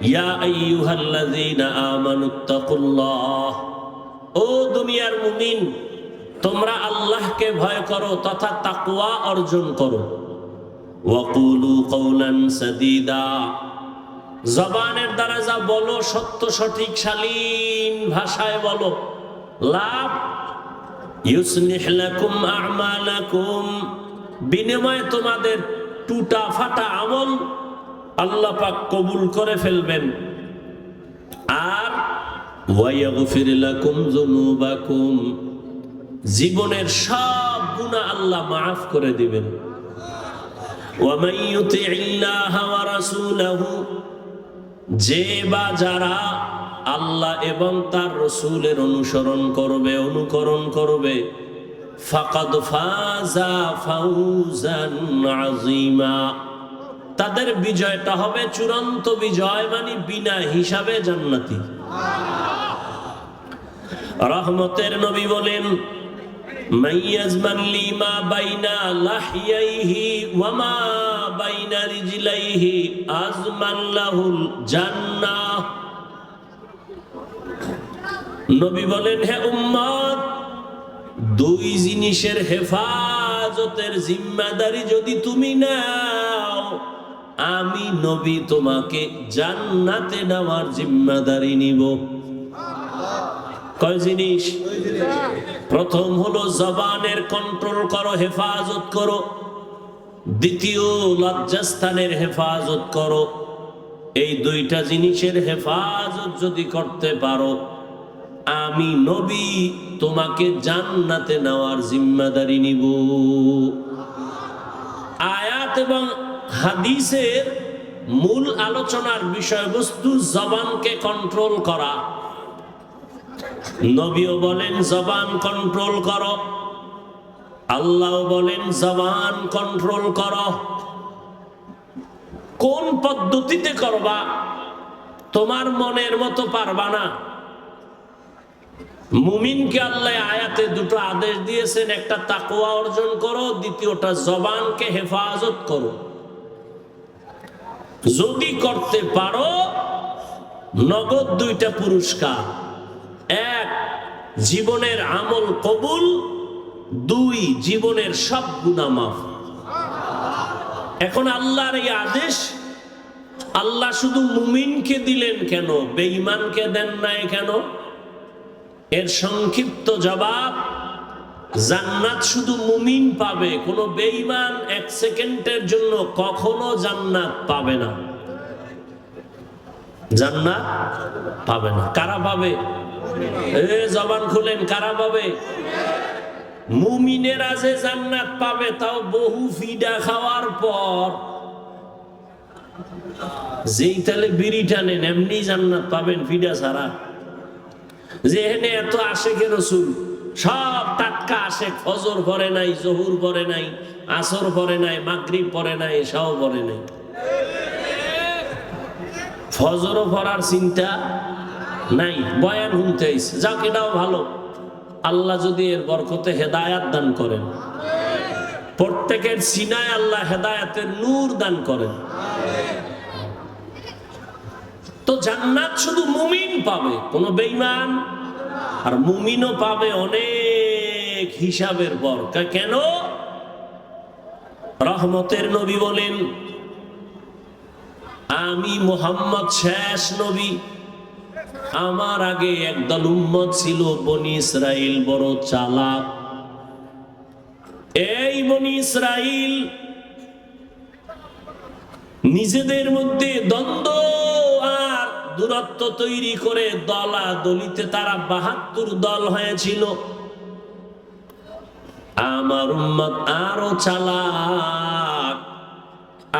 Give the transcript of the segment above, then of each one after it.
ইয়া আইয়ুহাল্লাযীনা আমানুত্তাকুল্লাহ, ও দুনিয়ার মুমিন, তোমরা আল্লাহকে ভয় করো তথা তাকওয়া অর্জন করো। ওয়াকুলু কওলান সাদীদা, জবানের দ্বারা যা বলো সত্য সঠিক শালীন ভাষায় বলো। লাভ, ইউসলিহ লাকুম আ'মালাকুম, বিনিময়ে তোমাদের টুটা ফাটা আমল আল্লাহ পাক কবুল করে ফেলবেন। আর ওয়ায়াগফির লাকুম যুনুবাকুম, জীবনের সব গুনাহ আল্লাহ মাফ করে দিবেন। ওয়া মান ইউতিইল্লাহা ওয়া রাসূলাহু, যে বা যারা আল্লাহ এবং তার রাসূলের অনুকরণ করবে ফাকাদ ফাজা ফাউজান আযীমা, তাদের বিজয়টা হবে চূড়ান্ত বিজয়, মানে বিনা হিসাবে জান্নাতি। রহমতের নবী বলেন, মাইয়াজমান লিমা বাইনা লাহিয়াইহি ওয়া মা বাইনা রিজলাইহি আজমান লাহুল জান্নাহ। নবী বলেন, হে উম্মত, দুই জিনিসের হেফাজতের জিম্মাদারি যদি তুমি নাও, আমি নবী তোমাকে জান্নাতে নেওয়ার জিম্মাদারি নিব। কয় জিনিস? প্রথম হলো জবানের কন্ট্রোল করো, হেফাজত করো। দ্বিতীয়, লজ্জাস্থানের হেফাজত করো। এই দুইটা জিনিসের হেফাজত যদি করতে পারো, আমি নবী তোমাকে জান্নাতে নেওয়ার জিম্মাদারি নিব। আয়াত এবং হাদিসের মূল আলোচনার বিষয়বস্তু জবানকে কন্ট্রোল করা। নবীও বলেন জবান কন্ট্রোল করো, আল্লাহ বলেন জবান কন্ট্রোল করো। কোন পদ্ধতিতে করবা? তোমার মনের মতো পারবা না। মুমিনকে আল্লাহ আয়াতে দুটো আদেশ দিয়েছেন, একটা তাকওয়া অর্জন করো, দ্বিতীয়টা জবানকে হেফাজত করো। যদি করতে পারো, নগদ দুইটা পুরস্কার। এক, জীবনের আমল কবুল। দুই, জীবনের সব গুনাহ মাফ। এখন আল্লাহর এই আদেশ আল্লাহ শুধু মুমিনকে দিলেন কেন, বেঈমানকে দেন নাই কেন? এর সংক্ষিপ্ত জবাব, জান্নাত শুধু মুমিন পাবে, কোনো বেঈমান এক সেকেন্ডের জন্য কখনো জান্নাত পাবে না। জান্নাত পাবে না। কারা পাবে? জবান খুলেন, কারা পাবে? মুমিনেরা যে জান্নাত পাবে, তাও বহু ফিডা খাওয়ার পর। যেই তালে বিড়ি টানেন এমনি জান্নাত পাবেন ফিডা ছাড়া। যেখানে এত আশেকে রাসূল, সব টাটকা আশেক, ফজর পড়ে নাই, জোহর পড়ে নাই, আসর পড়ে নাই, মাগরিব পড়ে নাই, এশাও পড়ে নাই। ফজরও পড়ার চিন্তা নাই, বয়ান শুনতে আইছে, যাক এটাও ভালো। আল্লাহ যদি এর বরকতে হেদায়াত দান করেন, প্রত্যেকের সিনায় আল্লাহ হেদায়াতের নূর দান করেন, তো জান্নাত শুধু মুমিন পাবে, কোন বেঈমান আর মুমিনও পাবে অনেক হিসাবের বরকত। কেন? রহমতের নবী বলেন, আমি মুহাম্মদ শেষ নবী, আমার আগে একদল উম্মত ছিল বনি ইসরাইল, বড় চালাক। এই বনি ইসরাইল নিজেদের মধ্যে দ্বন্দ্ব আর দূরত্ব তৈরি করে দলাদলিতে তারা ৭২ দল হয়েছিল। আমার উম্মত আরো চালাক,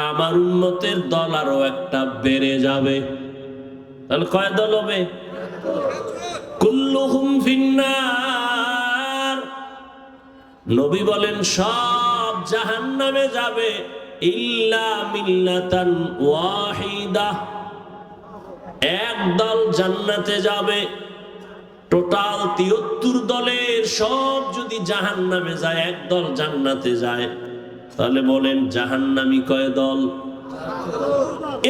আমার উম্মতের দল আরো একটা বেড়ে যাবে। তাহলে কয় দল হবে? কুল্লুহুম ফিন্নার। নবী বলেন সব জাহান্নামে যাবে, ইল্লা মিল্লাতান ওয়াহিদা, এক দল জান্নাতে যাবে। টোটাল ৭৩ দলের সব যদি জাহান্নামে যায়, এক দল জান্নাতে যায়, তাহলে বলেন জাহান্নামী কয় দল?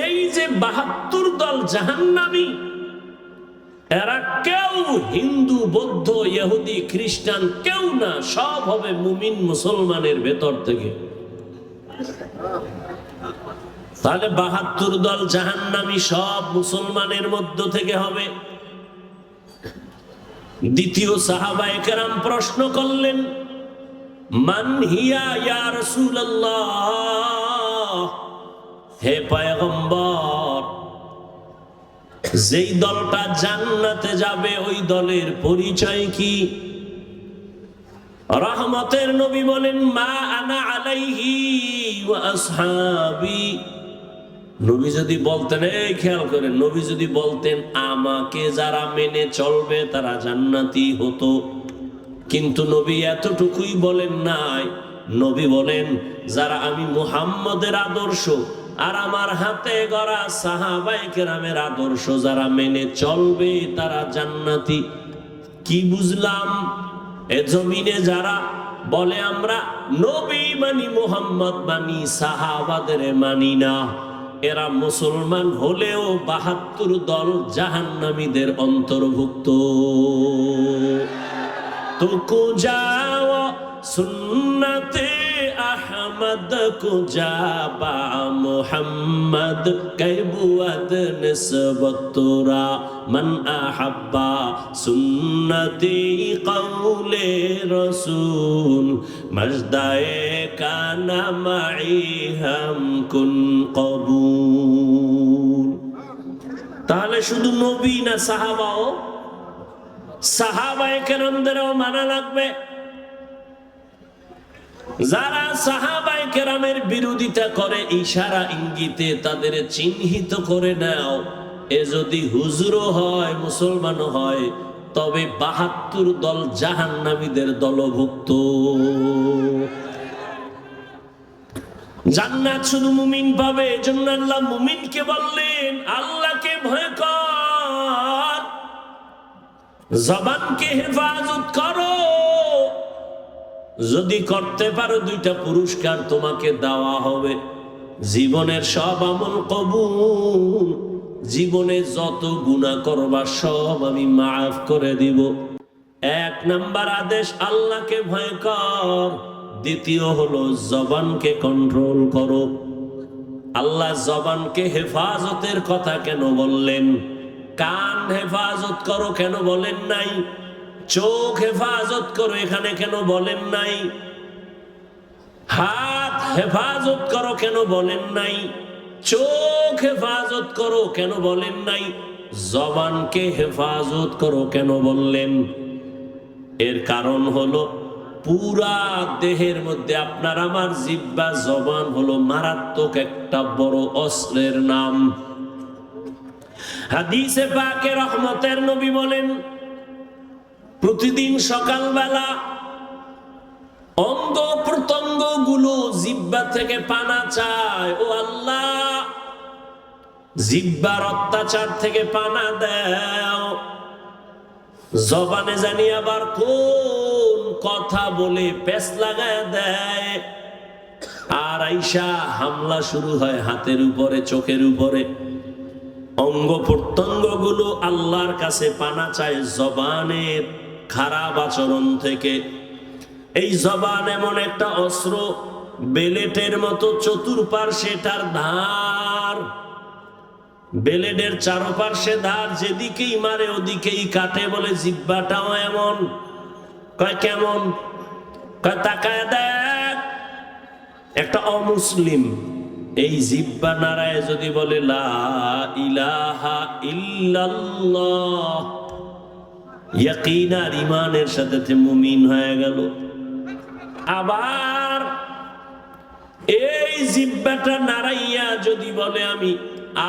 এই যে ৭২ দল জাহান্নামী। এরা কেউ হিন্দু, বৌদ্ধ, ইহুদি, খ্রিস্টান কেউ না, সব হবে মুমিন মুসলমানের ভেতর থেকে। তাহলে ৭২ দল জাহান্নামী সব মুসলমানের মধ্য থেকে হবে। দ্বিতীয় সাহাবায়ে কেরাম প্রশ্ন করলেন, মান হিয়া ইয়া রাসূলুল্লাহ, হে পয়গম্বর, যেই দলটা জান্নাতে যাবে ওই দলের পরিচয় কি? রহমতের নবী বলেন, মা আনা আলাইহি ওয়া আসহাবি। নবী যদি বলতেন, এই খেয়াল করেন, নবী যদি বলতেন আমাকে যারা মেনে চলবে তারা জান্নাতি হতো, কিন্তু নবী এতটুকুই বলেন নাই। নবী বলেন যারা আমি মুহাম্মদের আদর্শ আর আমার হাতে গড়া সাহাবায়ে কেরামের আদর্শ যারা মেনে চলবে তারা জান্নাতি। কি বুঝলাম? এ জমিনে যারা বলে আমরা নবী মানি, মুহাম্মদ মানি, সাহাবাদের মানি না, এরা মুসলমান হলেও ৭২ দল জাহান্নামীদের অন্তর্ভুক্ত। তো কুজাও সুন্নতে আহমদ কুজাবা মুহাম্মদ কৈবুয়াদ নিসবতুরা মান আহাব্বা সুন্নতি কওলে রাসূল মজদায়ে কানা মাই হাম কুন কবুল। তাহলে শুধু নবী না, সাহাবাও, সাহাবায়ে কেরামদেরও মানা লাগবে। যারা সাহাবায়ে কেরামের বিরোধিতা করে ইশারা ইঙ্গিতে তাদের চিহ্নিত করে নাও। এ যদি হুজুরও হয়, মুসলমানও হয়, তবে ৭২ দল জাহান্নামীদের দলভুক্ত। জান্নাত শুধু মুমিন পাবে। এজন্য আল্লাহ মুমিনকে বললেন, আল্লাহকে ভয় কর, জবানকে হেফাজত করো। যদি করতে পারো 2টা পুরস্কার তোমাকে দেওয়া হবে। জীবনের সব আমল কবুল, জীবনে যত গুনাহ করবা সব আমি মাফ করে দিব। 1 নাম্বার আদেশ আল্লাহকে ভয় কর, দ্বিতীয় হলো জবানকে কন্ট্রোল করো। আল্লাহ জবানকে হেফাজতের কথা কেন বললেন? কান হেফাজত করো কেন বলেন নাই? চোখ হেফাজত করো এখানে কেন বলেন নাই? হাত হেফাজত করো কেন বলেন নাই? চোখ হেফাজত করো কেন বলেন নাই? জবানকে হেফাজত করো কেন বললেন? এর কারণ হলো পুরা দেহের মধ্যে আপনার আমার জিহ্বা, জবান হলো মারাত্মক একটা বড় অস্ত্রের নাম। হাদিসে পাকে রহমতের নবী বলেন, প্রতিদিন সকালবেলা অঙ্গ প্রত্যঙ্গ গুলো জিহ্বা থেকে পানা চায়। ও আল্লাহ, জিহ্বার অত্যাচার থেকে পানা দাও। জবানে জানি আবার কোন কথা বলে পেছ লাগায় দেয়, আর আইসা হামলা শুরু হয় হাতের উপরে, চোখের উপরে। অঙ্গ প্রত্যঙ্গ গুলো আল্লাহর কাছে পানা চায় জবানের খারাপ আচরণ থেকে। এই জবান এমন একটা অস্ত্র, বেলেটের মতো চতুর্পার্শ্বে তার ধার, বেলেটের চারপার্শ্বে ধার, যেদিকেই মারে ওদিকেই কাটে। বলে জিহ্বাটাও এমন। কয় কেমন? কয় তাকায় দেখ, একটা অমুসলিম এই জিহ্বা নাড়ায় যদি বলে লা ইলাহা ইল্লাল্লাহ, ইয়াকিন আর ঈমানের সাথে মুমিন হয়ে গেল। আবার এই জিহ্বাটা নাড়াইয়া যদি বলে আমি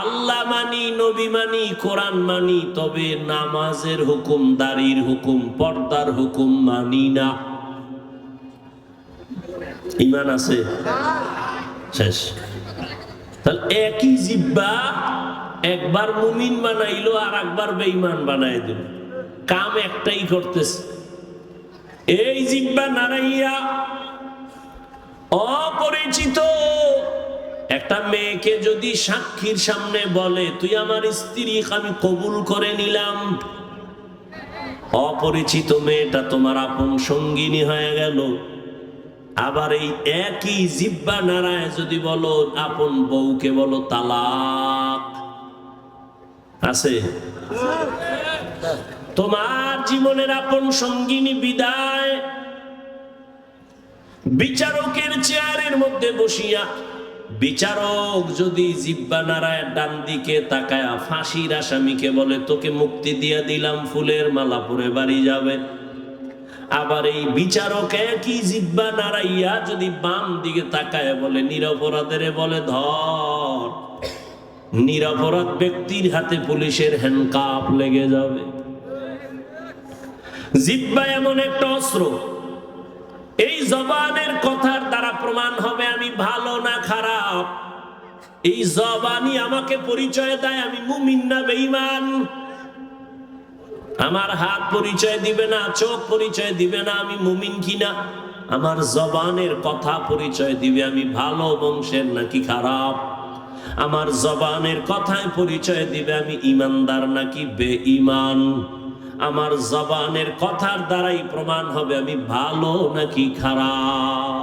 আল্লাহ মানি, নবী মানি, কোরআন মানি, তবে নামাজের হুকুম, দাড়ির হুকুম, পর্দার হুকুম মানি না, ঈমান আছে? শেষ। তাহলে একই জিহ্বা একবার মুমিন বানাইলো আর একবার বেঈমান বানাই দিল, কাম একটাই করতেছে। এই জিহ্বা নাড়াইয়া অপরিচিত একটা একটা মেয়েকে যদি সাক্ষীর সামনে বলে তুই আমার স্ত্রী, আমি কবুল করে নিলাম, অপরিচিত মেয়েটা তোমার আপন সঙ্গিনী হয়ে গেল। আবার এই একই জিহ্বা নাড়ায় যদি বলো আপন বউকে বলো তালাক, আছে? তোমার জীবনের আপন সঙ্গিনী বিদায়। বিচারকের চেয়ারের মধ্যে বসিয়া বিচারক যদি জিহ্বা নাড়ায় ডান দিকে তাকায় ফাঁসির আসামিকে বলে তোকে মুক্তি দিয়ে দিলাম, ফুলের মালা পরে বাড়ি যাবে। আবার এই বিচারক একই জিহ্বা নাড়াইয়া যদি বাম দিকে তাকায় বলে নিরপরাধের বলে ধর, নিরপরাধ ব্যক্তির হাতে পুলিশের হ্যান্ডকাপ লেগে যাবে। জিহ্বা এমন একটা অস্ত্র, এই জবানের কথার দ্বারা প্রমাণ হবে আমি ভালো না খারাপ। এই জবানই আমাকে পরিচয় দেয় আমি মুমিন না বেঈমান। আমার হাত পরিচয় দিবে না, চোখ পরিচয় দিবে না আমি মুমিন কিনা। আমার জবানের কথা পরিচয় দিবে আমি ভালো বংশের নাকি খারাপ। আমার জবানের কথায় পরিচয় দিবে আমি ইমানদার নাকি বেঈমান। আমার জবানের কথার দ্বারাই প্রমাণ হবে আমি ভালো নাকি খারাপ।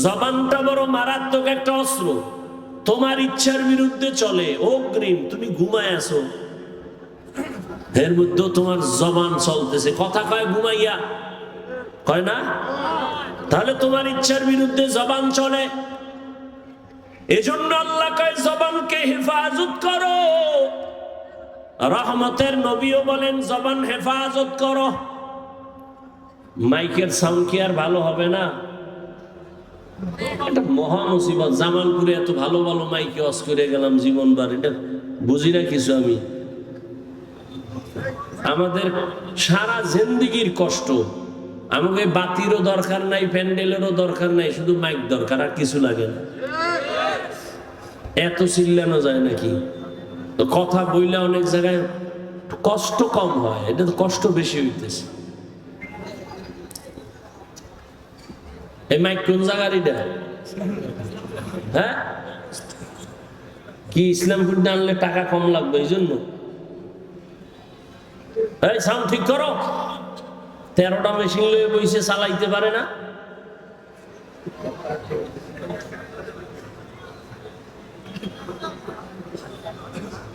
জবানটা বড় মারাত্মক একটা অস্ত্র, তোমার ইচ্ছার বিরুদ্ধে চলে। অগ্রিম তুমি ঘুমায় আছো, এর মধ্যে তোমার জবান চলতেছে, কথা কয় ঘুমাইয়া, কয় না? তাহলে তোমার ইচ্ছার বিরুদ্ধে জবান চলে। এজন্য আল্লাহ কয় জবানকে হেফাজত করো। রহমতের নবীও বলেন জবান হেফাজত করো। মাইকের সাউন্ড কি আর ভালো হবে না? এটা মহা মুসিবত। জামালপুরে এত ভালো ভালো মাইকে অস করে গেলাম জীবনবার, এটা বুঝি না কিছু আমি। আমাদের সারা জিন্দেগির কষ্ট। আমাকে বাতিরও দরকার নাই, প্যান্ডেলেরও দরকার নাই, শুধু মাইক দরকার, আর কিছু লাগে না। এত চিল্লানো যায় নাকি? তো কথা বইলে অনেক জায়গায় কষ্ট কম হয়, এটা তো কষ্ট বেশি হইতেছে। এই মাইক কোন জায়গার এটা? হ্যাঁ, কি ইসলামপুর আনলে টাকা কম লাগবে এই জন্য? এই সাউন্ড ঠিক করো। 13টা মেশিন লয়ে বইছে, চালাইতে পারে না।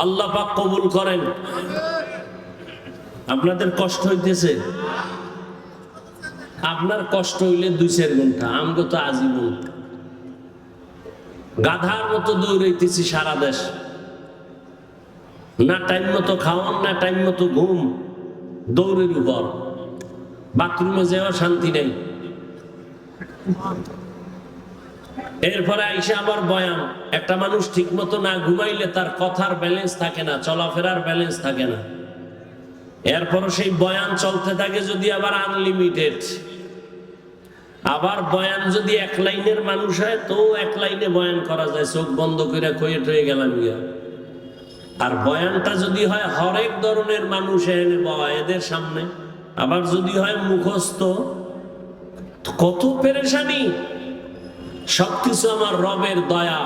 আল্লাহ পাক কবুল করেন। আপনাদের কষ্ট হইতেছে, আপনার কষ্ট হইলে 2-4 ঘন্টা, আমগো তো আজীবন। গাধার মতো দৌড়াইতেছি সারা দেশ, না টাইম মতো খাওয়ান, না টাইম মতো ঘুম, দৌড়ের উপর। বাথরুমে যাওয়া শান্তি নেই। এরপরে আইসা আবার বয়ান। একটা মানুষ ঠিক মতো না ঘুমাইলে তার কথার ব্যালেন্স থাকে না, চলাফেরার ব্যালেন্স থাকে না। এরপরও সেই বয়ান চলতে থাকে যদি আবার আনলিমিটেড। আবার বয়ান যদি 1 লাইনের মানুষ হয় তো 1 লাইনে বয়ান করা যায়, চোখ বন্ধ করে কয়ে টয়ে গেলাম গিয়া। আর বয়ানটা যদি হয় হরেক ধরনের মানুষ এনে বয় এদের সামনে, আবার যদি হয় মুখস্থ, কত পেরেশানি। সবকিছু আমার রবের দয়া,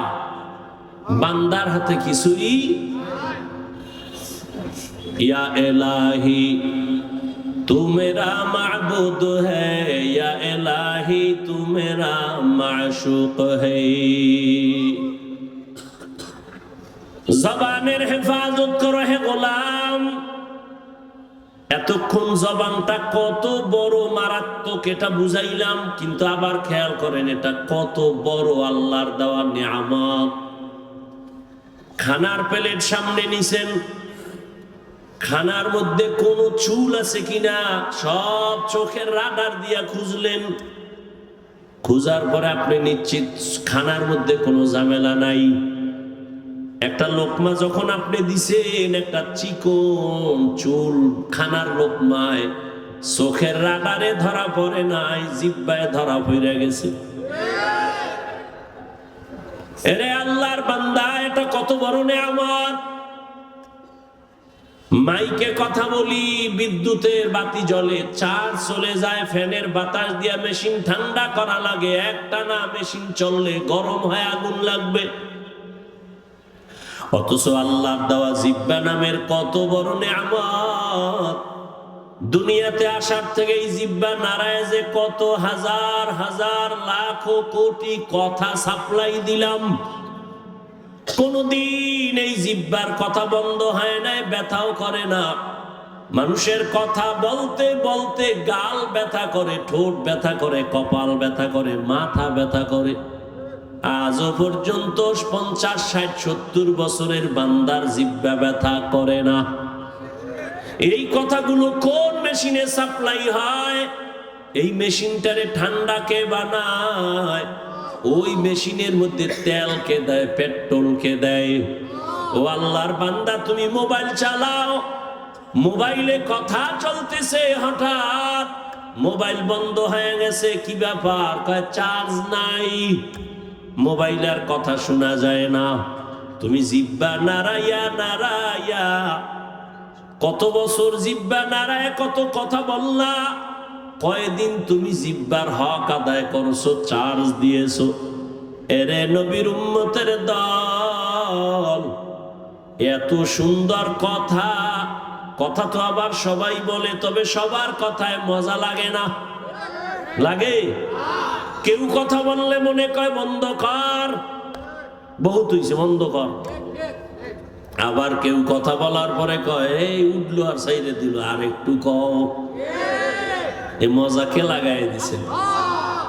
বান্দার হাতে কিছুই। ইয়া ইলাহি তু মেরা মাবুদ হ্যায়, ইয়া ইলাহি তু মেরা মাশুক হ্যায়। জবানের হেফাজত করো হে গোলাম। এতক্ষণ জবানটা কত বড় মারাত্মক এটা বুঝাইলাম, কিন্তু আবার খেয়াল করেন এটা কত বড় আল্লাহর দেওয়া নিয়ামত। খানার প্লেট সামনে নিছেন, খানার মধ্যে কোনো চুল আছে কিনা সব চোখের রাডার দিয়া খুঁজলেন। খুঁজার পরে আপনি নিশ্চিত খানার মধ্যে কোনো ঝামেলা নাই। একটা লোকমা যখন আপনি দিছেন, একটা চিকন চুল খানার লোকমায় চোখের রাডারে ধরা পড়ে নাই, জিহ্বায় ধরা পড়ে গেছে। এরে আল্লাহর বান্দা, এটা কত বড় নিয়ামত। মাইকে কথা বলি, বিদ্যুতের বাতি জ্বলে, চার্জ চলে যায়, ফ্যানের বাতাস দিয়া মেশিন ঠান্ডা করা লাগে, একটানা মেশিন চললে গরম হয়ে আগুন লাগবে। অথচ আল্লাহর দেওয়া জিহ্বা নামের কত বড় নিয়ামত, দুনিয়াতে আসার থেকে এই জিহ্বা নারায় যে কত হাজার হাজার লাখ কোটি কথা সাপ্লাই দিলাম, কোনদিন এই জিহ্বার কথা বন্ধ হয় নাই, ব্যথাও করে না। মানুষের কথা বলতে বলতে গাল ব্যথা করে, ঠোঁট ব্যথা করে, কপাল ব্যথা করে, মাথা ব্যথা করে। আজও পর্যন্ত 50, 60, 70 বছরের বান্দার জিহ্বা ব্যথা করে না। এই কথাগুলো কোন মেশিনে সাপ্লাই হয়? এই মেশিনটারে ঠান্ডা কে বানায়? ওই মেশিনের মধ্যে তেল কে দেয়, পেট্রোল কে দেয়? ও আল্লাহর বান্দা, তুমি মোবাইল চালাও, মোবাইলে কথা চলতেছে, হঠাৎ মোবাইল বন্ধ হয়ে গেছে, কি ব্যাপার? কয় চার্জ নাই, মোবাইল আর কথা শোনা যায় না। তুমি জিহ্বা নাড়াইয়া নাড়াইয়া কত বছর জিহ্বা নাড়ায় কত কথা বললা, কয়দিন তুমি জিহ্বার হক আদায় করছো, চার্জ দিয়েছো? এরে নবীর উম্মতের দল, এত সুন্দর কথা, কথা তো আবার সবাই বলে, তবে সবার কথায় মজা লাগে না। লাগে? কেউ কথা বললে মনে কয় বন্ধ কর, বহুত হইছে বন্ধ কর। আবার কেউ কথা বলার পরে কয় এই উঠলো আর সাইরে দিল, আর একটু কও। এই মজাকে লাগাই দিছে।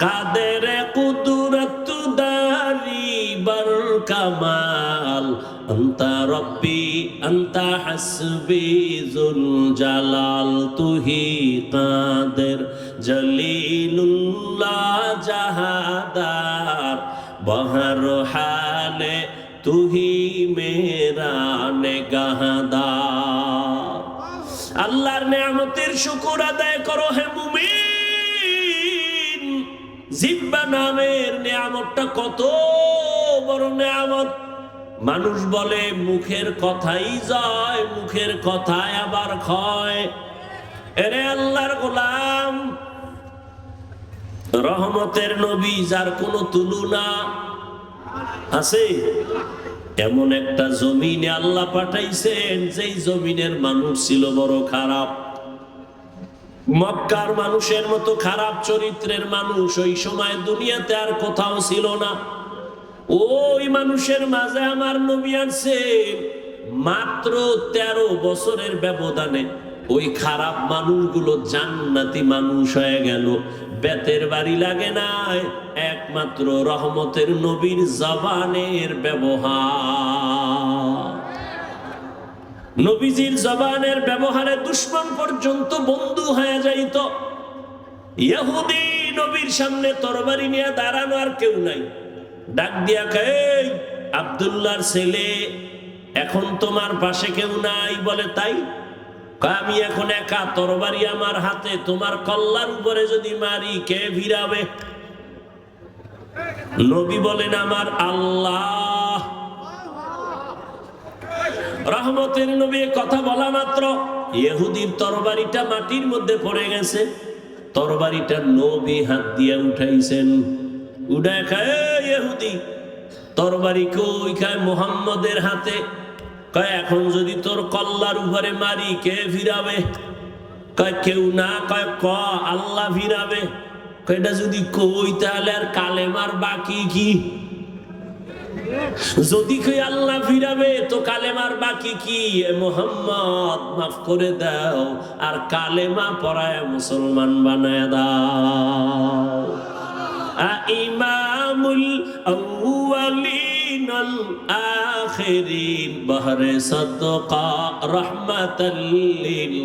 কাদের কুদরত দারি বর কামাল, আন্তা রব্বি আন্তা হাসবি জুল জালাল, তুহি কাদের জলিলুল্লাহ জাহাদার, বহর হালে তুহি মেরা নেগাহদার। আল্লাহর নিয়ামতের শুকর আদায় করো হে মুমিন। জিহ্বা নামের নিয়ামতটা কত বড় নিয়ামত। মানুষ বলে মুখের কথাই জয়, মুখের কথায় আবার ক্ষয়। এরে আল্লাহর গোলাম, রহমতের নবী যার কোনো তুলনা আছে, এমন একটা জমিনে আল্লাহ পাঠাইছেন যেই জমিনের মানুষ ছিল বড় খারাপ। মক্কার মানুষের মতো খারাপ চরিত্রের মানুষ ওই সময় দুনিয়াতে আর কোথাও ছিল না। ওই মানুষের মাঝে আমার নবী আছেন, মাত্র 13 বছরের ব্যবধানে ওই খারাপ মানুষগুলো জান্নাতি মানুষ হয়ে গেল। বেতের বাড়ি লাগে নাই, একমাত্র রহমতের নবীর জবানের ব্যবহার। নবীজির জবানের ব্যবহারে দুশমন পর্যন্ত বন্ধু হয়ে যাইত। ইহুদি নবীর সামনে তরবারি নিয়ে দাঁড়ানো আর কেউ নাই, ডাক দিয়া কয় আব্দুল্লাহর ছেলে, এখন তোমার পাশে কেউ নাই? বলে তাই? আমি এখন একা, তরবারি আমার হাতে, তোমার কল্লার উপরে যদি মারি কে ভিড়াবে? নবী বলেন আমার আল্লাহ। রহমতের নবী কথা বলা মাত্র ইহুদির তরবারিটা মাটির মধ্যে পড়ে গেছে। তরবারিটা নবী হাত দিয়ে উঠাইছেন। উঠায় খায় ইহুদি, তরবারি কই? খায় মুহাম্মদের হাতে। কয় এখন যদি তোর কল্লার উপরে মারি কে ফিরাবে? কয় কেউ না। কয় ক আল্লাহ ফিরাবে। কয়টা যদি কই তাহলে আর কালেমার বাকি কি? যদি কই আল্লাহ ফিরাবে তো কালেমার বাকি কি? মুহাম্মদ মাফ করে দাও, আর কালেমা পড়ায় মুসলমান বানায় দাও। ইমামুল আউয়ালিন আল আখিরিন, বহরে সাদকা রাহমাতাল লিল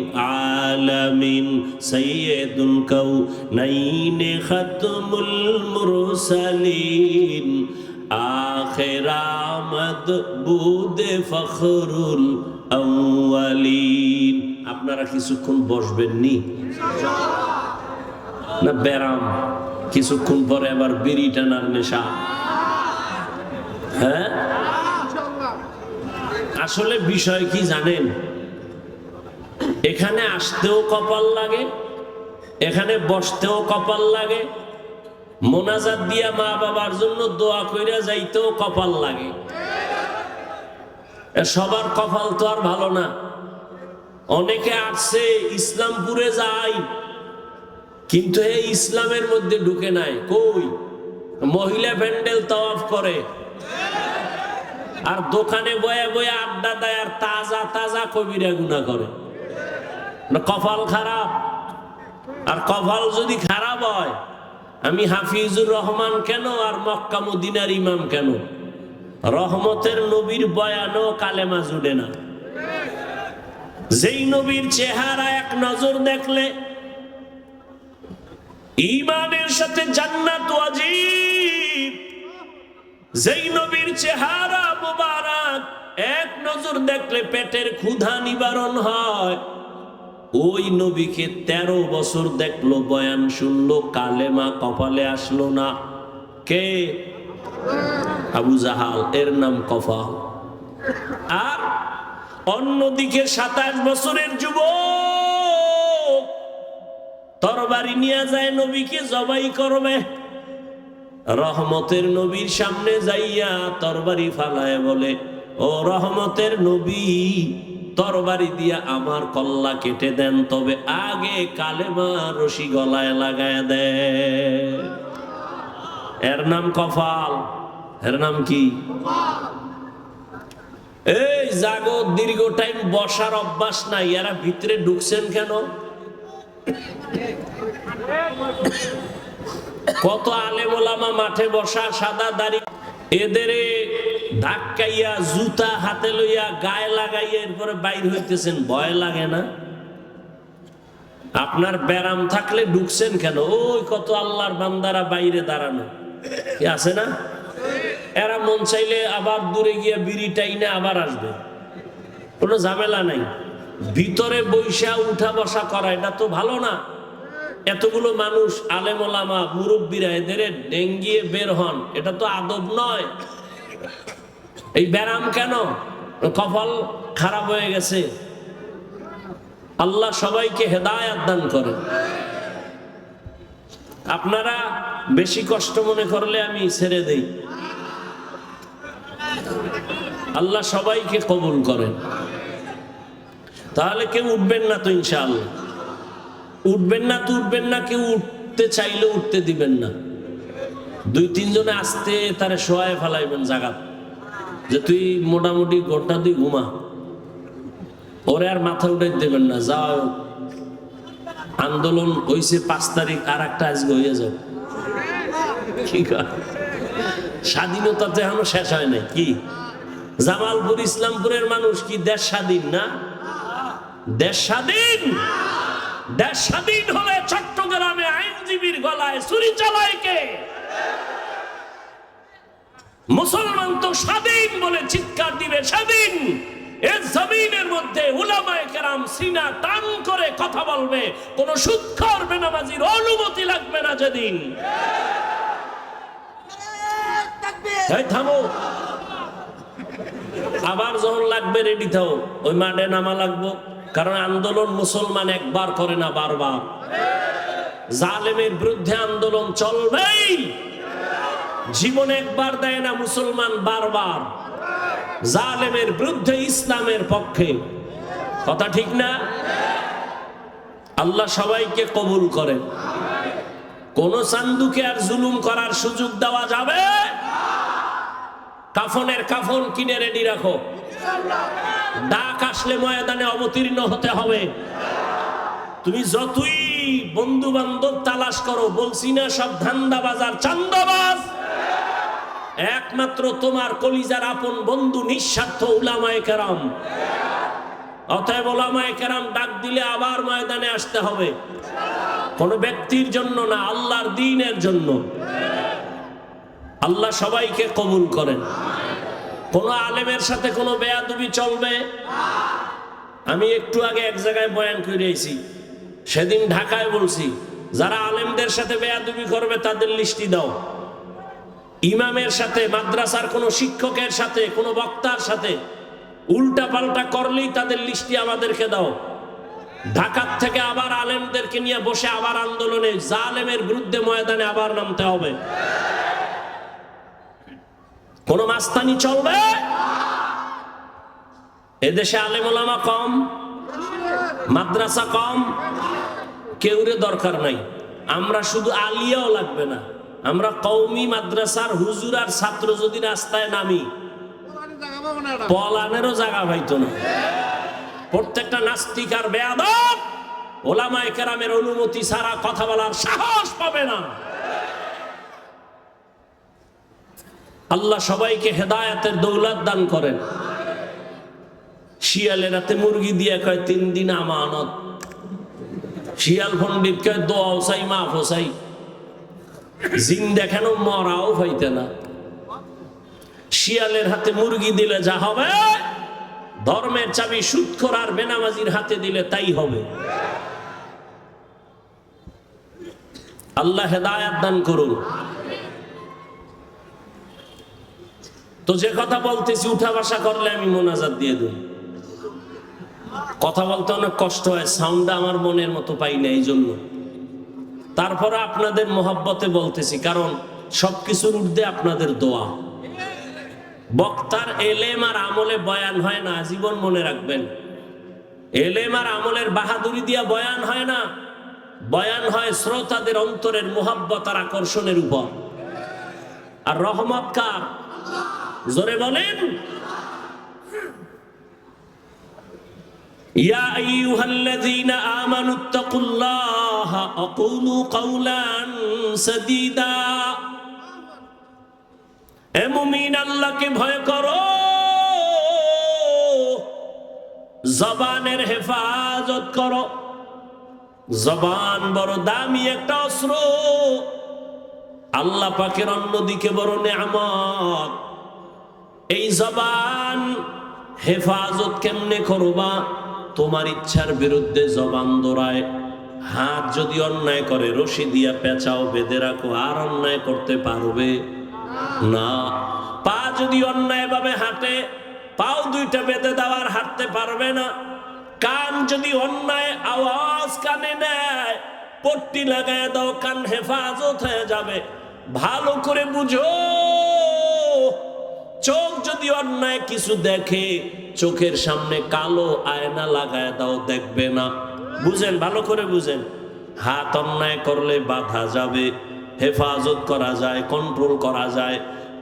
আলামিন, সাইয়্যিদুল কাউনাইন খাতমুল মুরসালিন, আখির আমদ বুদে ফখরুল আউয়ালিন। আপনারা কিছুক্ষণ বসবেন নি না? ব্যারাম কিছুক্ষণ পরে আবার বিড়ি টানার নেশা। হ্যাঁ, আসলে বিষয় কি জানেন? এখানে আসতেও কপাল লাগে, এখানে বসতেও কপাল লাগে, মোনাজাত দিয়া মা বাবার জন্য দোয়া কইরা যাইতেও কপাল লাগে। সবার কপাল তো আর ভালো না। অনেকে আসছে ইসলামপুরে যায়, কিন্তু এই ইসলামের মধ্যে ঢুকে নাই। কই মহিলা প্যান্ডেল তাওয়াফ করে, আর দোকানে বয়ে বয়ে আড্ডা দেয়, আর তাজা তাজা কবিরা গুনাহ করে। কপাল খারাপ। আর কপাল যদি খারাপ হয়, আমি হাফিজুর রহমান কেন আর মক্কা মদিনার ইমাম কেন, রহমতের নবীর বয়ানও কালেমা জুড়ে না। যেই নবীর চেহারা এক নজর দেখলে ঈমানের সাথে জান্নাত ওয়াজিব, যেই নবীর চেহারা মুবারক এক নজর দেখলে পেটের ক্ষুধা নিবারণ হয়, ওই নবীকে 13 বছর দেখলো, বয়ান শুনলো, কালেমা কপালে আসলো না। কে? আবু জাহাল, এর নাম কপাল। আর অন্যদিকে 27 বছরের যুবক তরবারি নিয়ে যায় নবীকে জবাই করবে, রহমতের নবীর সামনে যাইয়া তরবারি ফালায় বলে, ও রহমতের নবী, তরবারি দিয়া আমার কল্লা কেটে দেন, তবে আগে কালেমা রশি গলায় লাগায় দেন। এর নাম কপাল। এর নাম কি? এই জাগো, দীর্ঘ টাইম বসার অভ্যাস নাই, এরা ভিতরে ঢুকছেন কেন? কত আলেম ওলামা মাঠে বসা, সাদা দাড়ি, এদের ধাক্কাইয়া জুতা হাতে লইয়া গায়ে লাগাইয়া এরপরে বাইর হইতেছেন, ভয় লাগে না? আপনার ব্যারাম থাকলে ঢুকছেন কেন? ওই কত আল্লাহর বান্দারা বাইরে দাঁড়ানো কি আছে না? এরা মন চাইলে আবার দূরে গিয়া বিড়ি টাইনে আবার আসবে, কোনো ঝামেলা নাই। ভিতরে বৈশা উঠা বসা করা এটা তো ভালো না। এতগুলো মানুষ, আলেম ওলামা, মুরব্বীরা, এদের ডেঙ্গিয়ে বের হন, এটা তো আদব নয়। এই ব্যারাম কেন? কপাল খারাপ হয়ে গেছে। আল্লাহ সবাইকে হেদায়েত দান করে। আপনারা বেশি কষ্ট মনে করলে আমি ছেড়ে দেই। আল্লাহ সবাইকে কবুল করেন। তাহলে কেউ উঠবেন না তো? ইনশাআল্লাহ উঠবেন না তো? উঠবেন না, কেউ উঠতে চাইলে উঠতে দিবেন না। 2-3 জনে আসতে তারে শোয়ায় ফেলাইবেন জায়গা, যে তুই মোটামুটি ঘন্টা তুই ঘুমা, ওরে আর মাথা উঠে দেবেন না। যাও, আন্দোলন হইছে 5 তারিখ, আর একটা আজকে হয়ে যাও। ঠিক আছে, স্বাধীনতা তো এখনো শেষ হয় নাই। কি জামালপুর, ইসলামপুরের মানুষ কি দেশ স্বাধীন না? দেশ স্বাধীন। দেশ স্বাধীন হলে চট্টগ্রামে আইনজীবীর গলায় ছুরি চালায় কে? মুসলমান তো স্বাধীন বলে চিৎকার দিবে স্বাধীন। এই জমিনের মধ্যে উলামায়ে কেরাম সিনা টান করে কথা বলবে, কোন সুদখোর বেনামাজির অনুমতি লাগবে না যেদিন। এই থামো, আবার যখন লাগবে রেডি থাও, ওই মাঠে নামা লাগবো। কারণ আন্দোলন মুসলমান একবার করে না, বারবার। জালেমের বিরুদ্ধে আন্দোলন চলবেই। জীবন একবার দেয় না মুসলমান, বারবার। জালেমের বিরুদ্ধে, ইসলামের পক্ষে। কথা ঠিক না? আল্লাহ সবাইকে কবুল করেন। কোন চান্দুকে আর জুলুম করার সুযোগ দেওয়া যাবে? কাফনের কাফন কিনে রেডি রাখো। ডাক আসলে ময়দানে অবতীর্ণ হতে হবে। তুমি যতই বন্ধু বান্ধব তালাশ করো, বলছি না সব ধান্দাবাজ আর চান্দাবাজ, একমাত্র তোমার কলিজার আপন বন্ধু নিঃস্বার্থ উলামায়ে কেরাম। অতএব উলামায়ে কেরাম ডাক দিলে আবার ময়দানে আসতে হবে, কোন ব্যক্তির জন্য না, আল্লাহর দ্বীনের জন্য। আল্লাহ সবাইকে কবুল করেন। কোন আলেমের সাথে কোনো বেয়াদবি চলবে? আমি একটু আগে এক জায়গায় বয়ান করে আইছি, সেদিন ঢাকায় বলছি, যারা আলেমদের সাথে বেয়াদবি করবে তাদের লিস্টি দাও। ইমামের সাথে, মাদ্রাসার কোনো শিক্ষকের সাথে, কোনো বক্তার সাথে উল্টা পাল্টা করলেই তাদের লিস্টি আমাদেরকে দাও। ঢাকা থেকে আবার আলেমদেরকে নিয়ে বসে আবার আন্দোলনে জালেমের বিরুদ্ধে ময়দানে আবার নামতে হবে। কোন মাস্তানি চলবে? এদেশে আলেম ওলামা কম, মাদ্রাসা কম, কেউরে দরকার নাই। আমরা শুধু আলিয়াও লাগবে না, আমরা কওমি মাদ্রাসার হুজুর আর ছাত্র যদি রাস্তায় নামি পলানেরও জায়গা পাইতো না। প্রত্যেকটা নাস্তিক আর বেয়াদব ওলামায়ে কেরামের অনুমতি ছাড়া কথা বলার সাহস পাবে না। আল্লাহ সবাইকে হেদায়েতের দৌলত দান করেন। শিয়ালের হাতে মুরগি দিয়ে কয় 3 দিন আমানত, শিয়াল পণ্ডিত কয় দোয়াও চাই মাফ চাই, জিন দেখানো মরাও হইতে না। শিয়ালের হাতে মুরগি দিলে যা হবে, ধর্মের চাবি সুদখোর আর বেনামাজির হাতে দিলে তাই হবে। আল্লাহ হেদায়েত দান করুন। তো যে কথা বলতেছি উঠা বসা করলে আমি মোনাজাত দিয়ে দিই। কথা বলতে অনেক কষ্ট হয়, সাউন্ডটা আমার মনের মতো পাই না, এই জন্য। তারপরে আপনাদের মোহাব্বতে বলতেছি, কারণ সবকিছুর ঊর্ধ্বে আপনাদের দোয়া। বক্তার এলেম আর আমলে বয়ান হয় না, জীবন মনে রাখবেন। এলেম আর আমলের বাহাদুরি দিয়া বয়ান হয় না, বয়ান হয় শ্রোতাদের অন্তরের মোহাব্বত আর আকর্ষণের উপর। আর রহমত কার? জোরে বলেন। ইয়া আইয়ুহাল্লাযীনা আমানুত্তাকুল্লাহা ওয়া কুলু কাওলান সাদীদা। হে মুমিন, আল্লাহকে ভয় করো, জবানের হেফাজত করো। জবান বড় দামি একটা অস্ত্র, আল্লাহ পাকের অন্যদিকে বড় নেয়ামত। এই জবান হেফাজত কেমনে করবা? তোমার ইচ্ছার বিরুদ্ধে জবান দৌড়ায়। হাত যদি অন্যায় করে রশি দিয়া পেঁচাও, বেঁধে রাখো, আর অন্যায় করতে পারবে না। পা যদি অন্যায় ভাবে হাঁটে, পাও 2টা বেঁধে দেওয়ার হাঁটতে পারবে না। কান যদি অন্যায় আওয়াজ কানে নেয়, পট্টি লাগায় দাও, কান হেফাজত হয়ে যাবে। ভালো করে বুঝো, চোখ যদি অন্যায় কিছু দেখে, চোখের সামনে কালো আয়না লাগায় দাও, দেখবে না। বুঝেন, ভালো করে বুঝেন। হাত অন্যায় করলে বাধা যাবে, হেফাজত করা যায়, কন্ট্রোল করা যায়।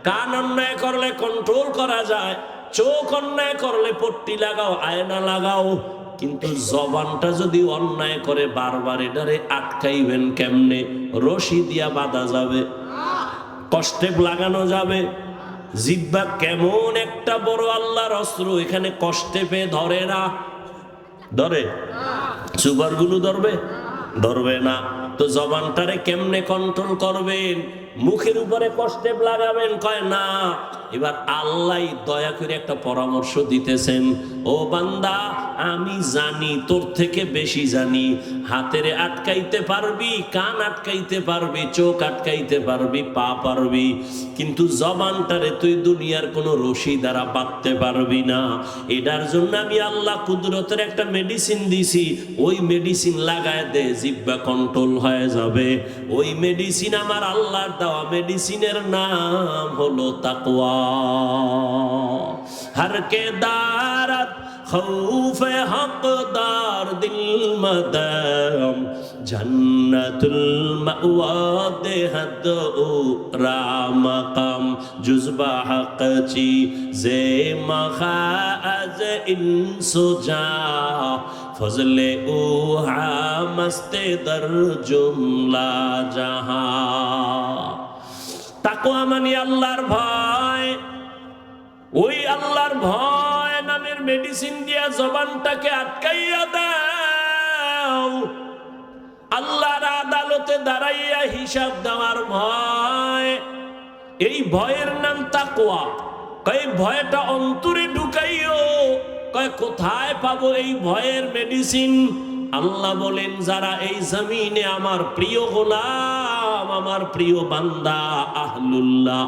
কান অন্যায় করলে কন্ট্রোল করা যায়। চোখ অন্যায় করলে পট্টি লাগাও, আয়না লাগাও। কিন্তু জবানটা যদি অন্যায় করে বারবার, এটারে আটকাইবেন কেমনে? রশি দিয়া বাঁধা যাবে, কষ্টে লাগানো যাবে। জিহ্বা কেমন একটা বড় আল্লাহর অস্ত্র, এখানে কষ্টে পেয়ে ধরে না। ধরে? সুগারগুলো ধরবে? ধরবে না। তো জবানটারে কেমনে কন্ট্রোল করবেন? মুখের উপরে কষ্টে লাগাবেন? কয় না। এবার আল্লাহ দয়া করে একটা পরামর্শ দিতেছেন, ও বান্দা, আমি জানি, তোর থেকে বেশি জানি। হাতেরে আটকাইতে পারবি, কান আটকাইতে পারবি, চোখ আটকাইতে পারবি, পা পারবি, কিন্তু জবানটারে তুই দুনিয়ার কোনো রশি দ্বারা বাঁধতে পারবি না। এটার জন্য আমি আল্লাহ কুদরতের একটা মেডিসিন দিছি, ওই মেডিসিন লাগায় দে, জিহ্বা কন্ট্রোল হয়ে যাবে। ওই মেডিসিন আমার আল্লাহর দেওয়া, মেডিসিনের নাম হলো তাকওয়া। हर के दारत खौफ हकदार दिल मदम जन्नतुल मअवा देहद रामकम जुज़बा हक़ची ज़े मखाज़ इंसुजा फज़ले उहा मस्ते दर जुमला जहां। তাকওয়া মানে আল্লাহর ভয়। ওই আল্লাহর ভয় নামের মেডিসিন দিয়া জবানটাকে আটকাইয়া দাও। আল্লাহর আদালতে দাঁড়াইয়া হিসাব দেওয়ার ভয়, এই ভয়ের নাম তাকওয়া। কয় ভয়টা অন্তরে ঢুকাইও। কয় কোথায় পাবো এই ভয়ের মেডিসিন? আল্লাহ বলেন, যারা এই জমিনে আমার প্রিয় গোলাম, আমার প্রিয় বান্দা আহলুল্লাহ,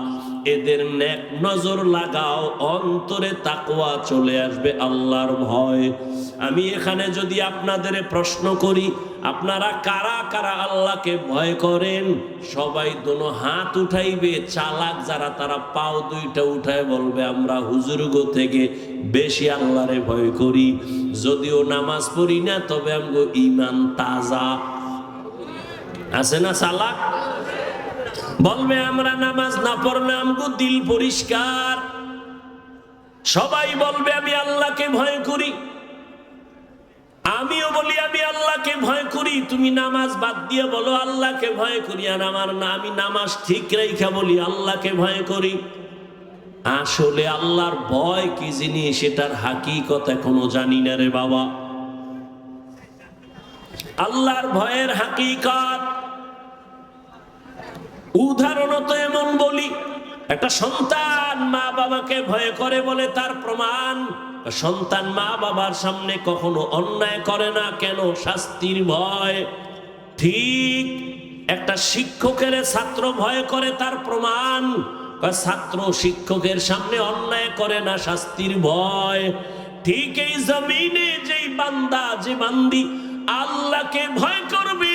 এদের নেক নজর লাগাও, অন্তরে তাকওয়া চলে আসবে, আল্লাহর ভয়। আমি এখানে যদি আপনাদের প্রশ্ন করি, আপনারা কারা কারা আল্লাহকে ভয় করেন? সবাই দোনো হাত উঠাইবে। চালাক যারা তারা পাও দুইটা উঠায় বলবে আমরা হুজুরগো থেকে বেশি আল্লাহরে ভয় করি। যদিও নামাজ পড়ি না, তবে আমগো ঈমান তাজা। আছে না চালাক? বলবে আমরা নামাজ না পড়লে আমগো দিল পরিষ্কার। সবাই বলবে আমি আল্লাহকে ভয় করি। আমিও বলি আমি আল্লাহকে ভয় করি। তুমি নামাজ বাদ দিয়ে বলো আল্লাহকে ভয় করি, আর আমার না, আমি নামাজ ঠিক রেখা বলি আল্লাহকে ভয় করি। আসলে আল্লাহর ভয় কি জিনিস সেটার হাকিকত এখনো জানি না রে বাবা। আল্লাহর ভয়ের হাকিকত উদাহরণত এমন বলি, একটা সন্তান মা বাবাকে ভয় করে বলে তার প্রমাণ, সন্তান মা বাবার সামনে কখনো অন্যায় করে না। কেন? শাস্তির ভয়। ঠিক একটা শিক্ষকের ছাত্র ভয় করে, তার প্রমাণ ছাত্র শিক্ষকের সামনে অন্যায় করে না, শাস্তির ভয়। ঠিক এই জমিনে যেই বান্দা, যে বান্দি আল্লাহকে ভয় করবে,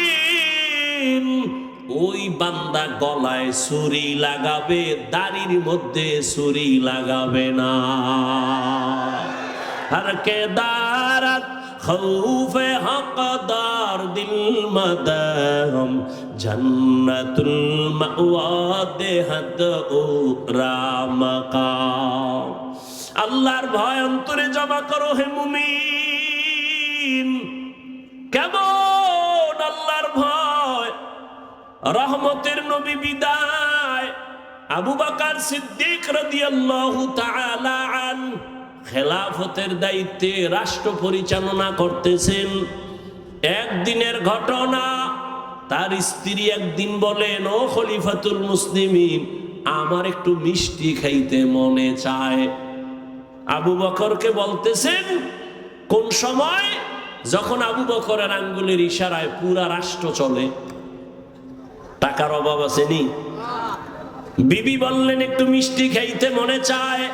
ওই বান্দা গলায় ছুরি লাগাবে, দাড়ির মধ্যে ছুরি লাগাবে না। हर के दारत खौफे हक़दार दिल मदहम जन्नतुल मअवा देहत रामकाम। আল্লাহর ভয় অন্তরে জমা করো হে মুমিন। কেমন আল্লাহর ভয়? রহমতের নবী বিদায়, আবু বকর সিদ্দিক রাদিয়াল্লাহু তাআলা আনহু খেলাফতের দায়িত্বে রাষ্ট্র পরিচালনা করতেছেন। একদিনের ঘটনা, তার স্ত্রী একদিন বলেন, ও খলিফাতুল মুসলিমিন, আমার একটু মিষ্টি খাইতে মনে চায়। আবু বকরকে বলতেছেন, কোন সময়? যখন আবু বকরের আঙ্গুলের ইশারায় পুরা রাষ্ট্র চলে। টাকার অভাব আসেনি? বিবি বললেন একটু মিষ্টি খাইতে মনে চায়।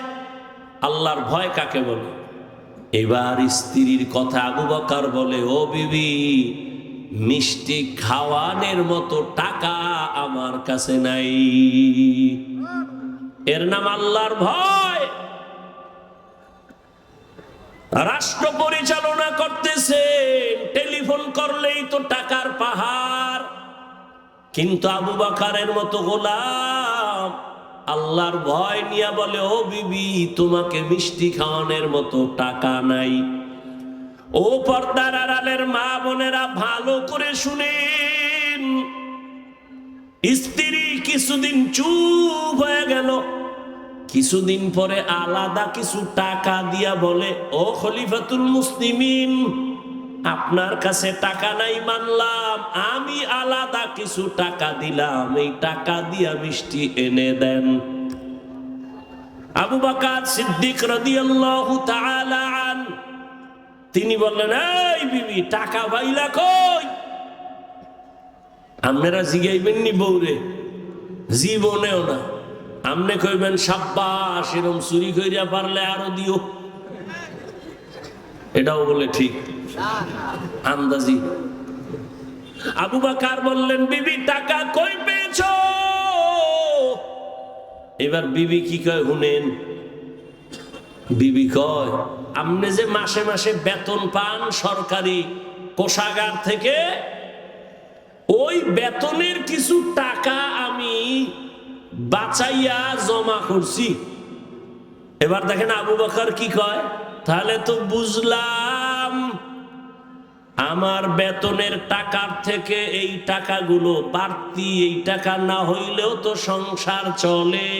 আল্লাহর ভয় কাকে বলে? এবার স্ত্রীর কথা আবু বকর বলে, ও বিবি, মিষ্টি খাওয়ানোর মতো টাকা আমার কাছে নাই। এর নাম আল্লাহর ভয়। রাষ্ট্র পরিচালনা করতেছেন, টেলিফোন করলেই তো টাকার পাহাড়। কিন্তু আবু বকরের মতো গোলাম আল্লাহর ভয় নিয়ে বলে, ও বিবি, তোমাকে মিষ্টি খাওয়ানোর মতো টাকা নাই। ও পর্দার আড়ালের মা বোনেরা ভালো করে শুনেন। স্ত্রী কিছুদিন চুপ হয়ে গেল, কিছুদিন পরে আলাদা কিছু টাকা দিয়া বলে, ও খলিফাতুল মুসলিমিন, আপনার কাছে টাকা নাই মানলাম, আমি আলাদা কিছু টাকা দিলাম, এই টাকা দিয়া মিষ্টি এনে দেন। আবু বকর সিদ্দিক রাদিয়াল্লাহু তাআলা আনহু তিনি বললেন, এই বিবি, টাকা পাইলা কই? আপনারা জিগাইবেন নি বউরে? জীবনেও না। আমনে কইবেন সাব্বাস, এরকম চুরি কইরা পারলে আরো দিও। এটাও বলে ঠিক আন্দাজি। আবু বকর বললেন, বিবি টাকা কই পেয়েছো? এবার বিবি কি কয় শুনেন। বিবি কয়, আপনি যে মাসে মাসে বেতন পান সরকারি কোষাগার থেকে, ওই বেতনের কিছু টাকা আমি বাঁচাইয়া জমা করছি। এবার দেখেন আবু বকর কি কয়, তাহলে তো বুঝলাম আমার বেতনের টাকার থেকে এই টাকাগুলো বাড়তি, এই টাকা না হইলেও তো সংসার চলে।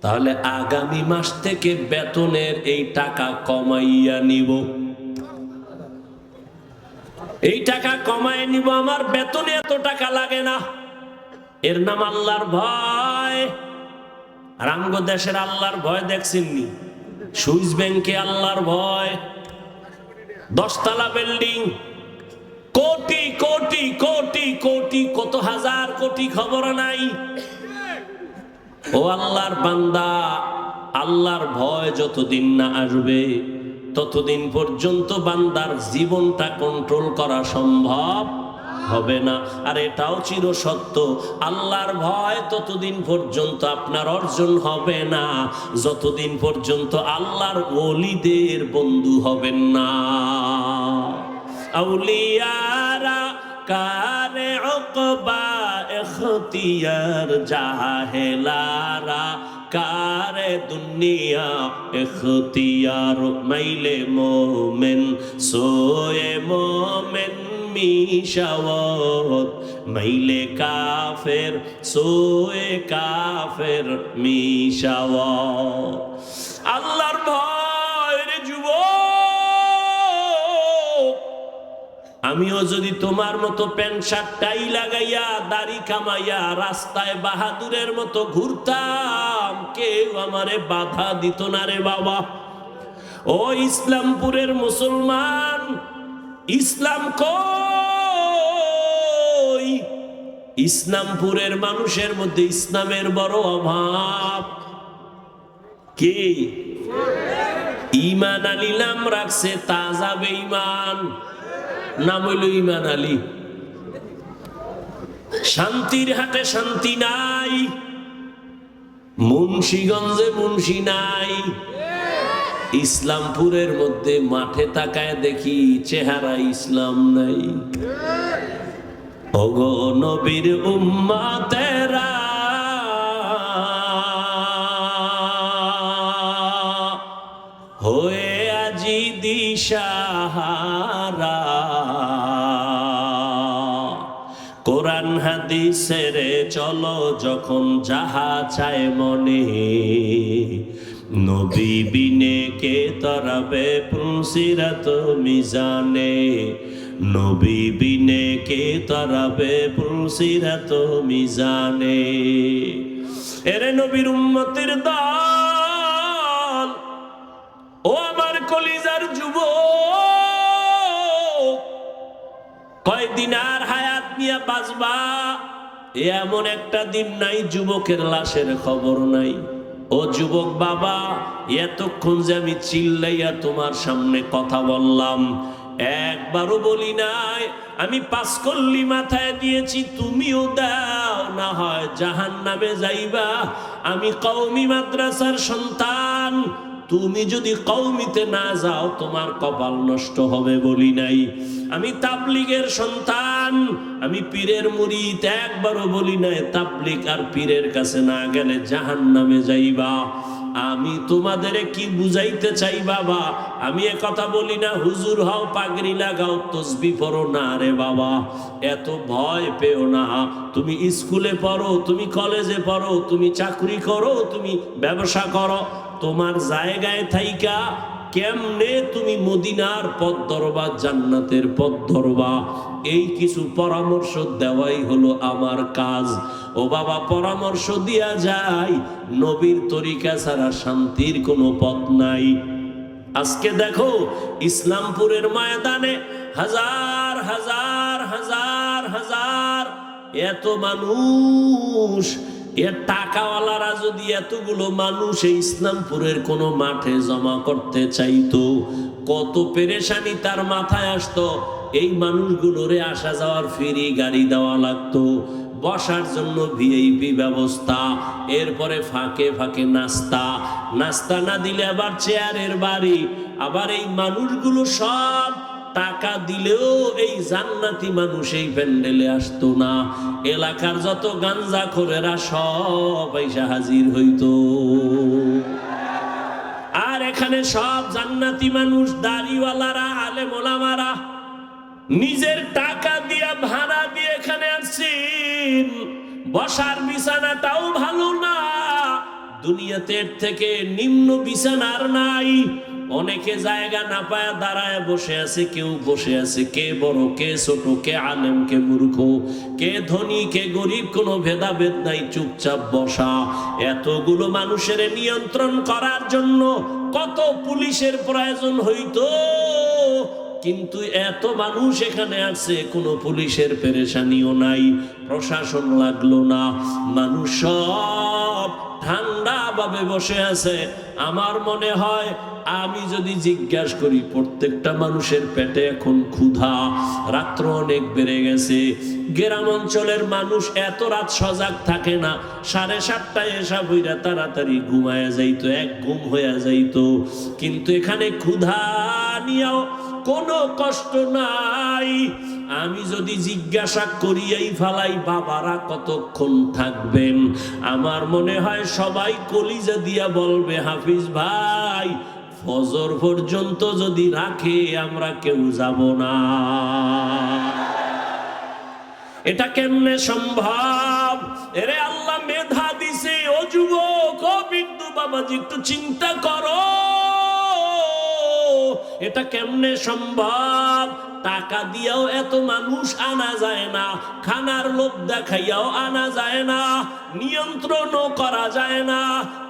তাহলে আগামী মাস থেকে বেতনের এই টাকা কমাইয়া নিব, এই টাকা কমায় নিব, আমার বেতনে এত টাকা লাগে না। এর নাম আল্লাহর ভয়। আর আমগো দেশের আল্লাহর ভয় দেখছেননি? সুইস ব্যাংকে আল্লাহর ভয়, 10 তলা বিল্ডিং, কোটি কোটি কোটি কোটি, কত হাজার কোটি খবর নাই। ও আল্লাহর বান্দা, আল্লাহর ভয় যতদিন না আসবে ততদিন পর্যন্ত বান্দার জীবনটা কন্ট্রোল করা সম্ভব হবে না। আর এটাও চির সত্য, আল্লাহর ভয় ততদিন পর্যন্ত আপনার অর্জন হবে না যতদিন পর্যন্ত আল্লাহর ওলিদের বন্ধু হবেন না। আউলিয়ারা কারে উকবা ইখতিয়ার, জাহেলারা কারে দুনিয়া ইখতিয়ার। মাইলে মোমেন সোয়ে মোমেন মিশাওয়াত, মাইলে কাফের সোয়ে কাফের মিশাওয়াত। আল্লাহর ভয় রে যুবক, আমিও যদি তোমার মতো প্যান্ট শার্ট টাই লাগাইয়া দাড়ি কামাইয়া রাস্তায় বাহাদুরের মতো ঘুরতাম, কেউ আমারে বাধা দিত না রে বাবা। ও ইসলামপুরের মুসলমান, ইসলাম কই? ইসলামপুরের মানুষের মধ্যে ইসলামের বড় অভাব। কি ঈমান আলী নাম রাখছে, তাজা বেঈমান, নাম হইল ঈমান আলী। শান্তির হাটে শান্তি নাই, মুন্সিগঞ্জে মুন্সি নাই। ইসলামপুরের মধ্যে মাঠে তাকায় দেখি চেহারা ইসলাম নাই। ওগো নবীর উম্মতেরা, হয়ে আজি দিশাহারা, কোরআন হাদিসের চলো যখন যাহা চায় মনে, নবী বিনে কে তরাবে পুলসিরাত মিজানে, নবী বিনে কে তরাবে পুলসিরাত মিজানে। এরে নবীর উম্মতের দল, ও আমার কলিজার যুবক, কয়দিন আর হায়াত নিয়ে বাঁচবা এমন একটা দিন নাই যুবকের লাশের খবর নাই। ও যুবক বাবা, এতক্ষণ যে আমি চিল্লাইয়া তোমার সামনে কথা বললাম, একবারও বলি নাই আমি 5 কল্লি মাথায় দিয়েছি, তুমিও দাও, না হয় জাহান্নামে যাইবা। আমি কওমি মাদ্রাসার সন্তান, তুমি যদি কওমিতে না যাও তোমার কপাল নষ্ট হবে বলি নাই। আমি তাবলিগের সন্তান, আমি পীরের মুরিদ, একবারও বলি নাই তাবলিগ আর পীরের কাছে না গেলে জাহান্নামে যাইবা। আমি তোমাদের কি বুঝাইতে চাই বাবা? আমি এ কথা বলি না হুজুর হও, পাগড়ি লাগাও, তসবিহ পড়ো না রে বাবা, এত ভয় পেও না। তুমি স্কুলে পড়ো, তুমি কলেজে পড়ো, তুমি চাকরি করো, তুমি ব্যবসা করো, তোমার জায়গায় থাইকা কেমনে তুমি মদিনার পথ ধরবা, জান্নাতের পথ ধরবা, এই কিছু পরামর্শ দেওয়াই হলো আমার কাজ। ও বাবা, পরামর্শ দিয়া যায়, নবীর তরিকা ছাড়া শান্তির কোনো পথ নাই। আজকে দেখো ইসলামপুরের ময়দানে হাজার হাজার হাজার হাজার এত মানুষ, এর টাকাওয়ালারা যদি এতগুলো মানুষ এই ইসলামপুরের কোনো মাঠে জমা করতে চাইতো, কত পেরেশানি তার মাথায় আসতো। এই মানুষগুলোরে আসা যাওয়ার ফ্রি গাড়ি দেওয়া লাগতো, বসার জন্য ভিআইপি ব্যবস্থা, এরপরে ফাঁকে ফাঁকে নাস্তা, নাস্তা না দিলে আবার চেয়ারের বাড়ি। আবার এই মানুষগুলো সব টাকা দিলেও এই জান্নাতি মানুষ এই প্যান্ডেলে আসতো না। এলাকার যত গাঞ্জাখোরেরা সব পয়সা হাজির হইতো, আর এখানে সব জান্নাতি মানুষ, দাড়িওয়ালারা, আলেম ওলামারা নিজের টাকা দিয়া ভাড়া দিয়ে এখানে আসছেন। বসার বিছানাটাও ভালো না, দুনিয়াতে এর থেকে নিম্ন বিছানার নাই। অনেকে জায়গা না পায় দাঁড়ায় বসে আছে, কেউ বসে আছে, কে বড় কে ছোট, কে আলেম কে মূর্খ, কে ধনী কে গরিব, কোনো ভেদাভেদ নাই, চুপচাপ বসা। এতগুলো মানুষের নিয়ন্ত্রণ করার জন্য কত পুলিশের প্রয়োজন হইতো, কিন্তু এত মানুষ এখানে আছে, কোনো পুলিশের পেরেশানিও নাই, প্রশাসন লাগলো না, মানুষ সব ঠান্ডা ভাবে বসে আছে। আমার মনে হয় আমি যদি জিজ্ঞাসা করি, প্রত্যেকটা মানুষের পেটে এখন ক্ষুধা, রাত্র অনেক বেড়ে গেছে। গ্রাম অঞ্চলের মানুষ এত রাত সজাগ থাকে না, 7:30টায় এসা বইরা তাড়াতাড়ি ঘুমায়া যাইতো, এক ঘুম হইয়া যাইতো। কিন্তু এখানে ক্ষুধা নিয়েও কোনো কষ্ট নাই। আমি যদি জিজ্ঞাসা করিয়াই ফালাই বাবারা কতক্ষণ থাকবেন, আমার মনে হয় সবাই কলিজা দিয়া বলবে, হাফিজ ভাই ফজর পর্যন্ত যদি রাখে আমরা কেউ যাব না। এটা কেমনে সম্ভব? এরে আল্লাহ মেধা দিছে। ও যুবক, ও বিন্দু বাবাজি, একটু চিন্তা করো, এটা কেমনে সম্ভব? টাকা দিয়েও এত মানুষ আনা যায় না, খানার লোভ দেখাইয়াও আনা যায় না, নিয়ন্ত্রণও করা যায় না।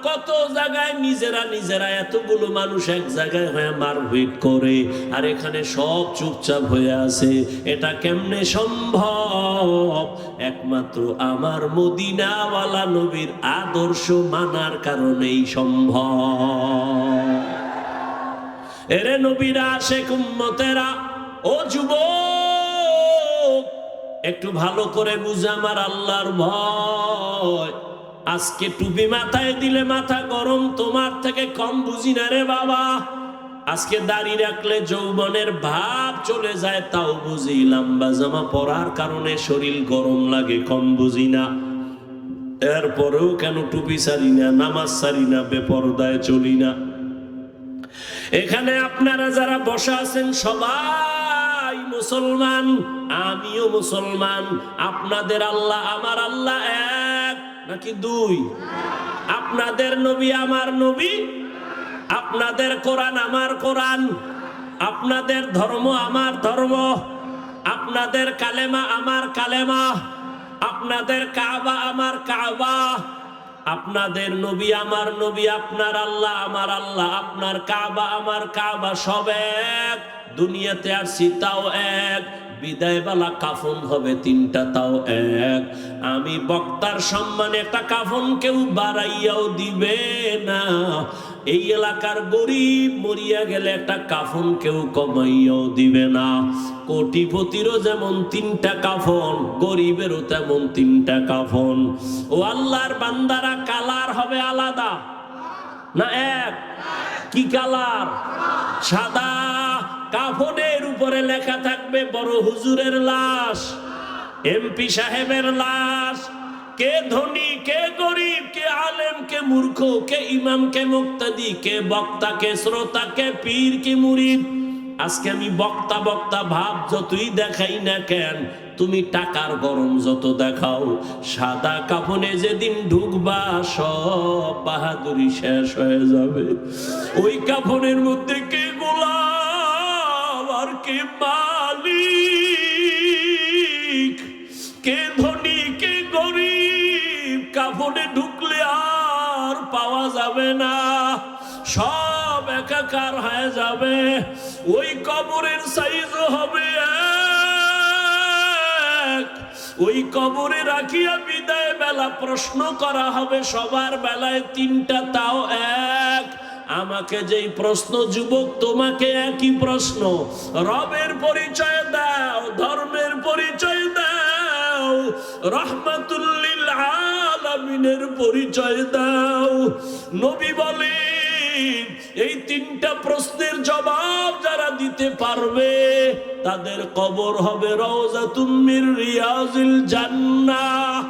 কত জায়গায় নিজেরা এতগুলো মানুষ এক জায়গায় হয়ে মারপিট করে, আর এখানে সব চুপচাপ হয়ে আছে। এটা কেমনে সম্ভব? একমাত্র আমার মদিনাওয়ালা নবীর আদর্শ মানার কারণেই সম্ভব। এরে নবীরা, আশেক উম্মতেরা, ও যুবক, একটু ভালো করে বুঝে আমার আল্লাহর ভয়। আজকে টুপি মাথায় দিলে মাথা গরম, তোমার থেকে কম বুঝি না রে বাবা। আজকে দাড়ি রাখলে যৌবনের ভাব চলে যায়, তাও বুঝি। লম্বা জামা পরার কারণে শরীর গরম লাগে, কম বুঝি না। এরপরেও কেন টুপি ছাড়ি না, নামাজ ছাড়ি না, বেপরদায় চলি না। এখানে আপনারা যারা বসা আছেন সবাই মুসলমান, আমিও মুসলমান। আপনাদের আল্লাহ আমার আল্লাহ এক নাকি দুই? আপনাদের নবী আমার নবী, আপনাদের কোরআন আমার কোরআন, আপনাদের ধর্ম আমার ধর্ম, আপনাদের কালেমা আমার কালেমা, আপনাদের কাবা আমার কাবা, আপনাদের নবী আমার নবী, আপনার আল্লাহ আমার আল্লাহ, আপনার কাবা আমার কাবা, সব এক। দুনিয়াতে আসছি তাও এক, বিদায় বেলা কাফন হবে 3টা, তাও এক। আমি বক্তার সম্মানে একটা কাফন কেউ বাড়াইয়াও দিবে না। এই এলাকার গরিব মরিয়া গেলে একটা কাফন কেউ কমাইয়াও দিবে না। কোটিপতিরও যেমন 3টা কাফন, গরিবেরও তেমন 3টা কাফন। ও আল্লাহর বান্দারা, কালার হবে আলাদা না এক? কি কালার? সাদা। কাফনের উপরে লেখা থাকবে বড় হুজুরের লাশ, এমপি সাহেবের লাশ। কে ধনী, কে গরিব, কে আলেম, কে মূর্খ, কে ইমাম, কে মুক্তাদি, কে বক্তা, কে শ্রোতা, কে পীর, কে মুরিদ। আজকে আমি বক্তা বক্তা ভাব যতই দেখাই না কেন, তুমি টাকার গরম যত দেখাও, সাদা কাফনে যেদিন ঢুকবা সব বাহাদুরি শেষ হয়ে যাবে। ওই কাফনের মধ্যে কে গোলাম আর কে মালিক, কে ধনী, কে গরিব, কাফনে ঢুকলে আর পাওয়া যাবে না, সব একাকার হয়ে যাবে। ওই কবরের সাইজ হবে এক। ওই কবরে রাখিয়া বিদায় বেলা প্রশ্ন করা হবে সবার বেলায় 3টা, তাও এক। আমাকে যেই প্রশ্ন যুবক, তোমাকে একই প্রশ্ন। রবের পরিচয় দাও, ধর্মের পরিচয় দাও, রহমাতুল লিল আলামিনের পরিচয় দাও। নবী বলেন, এই 3টা প্রশ্নের জবাব যারা দিতে পারবে তাদের কবর হবে রওজাতুম মির রিয়াজিল জান্নাহ।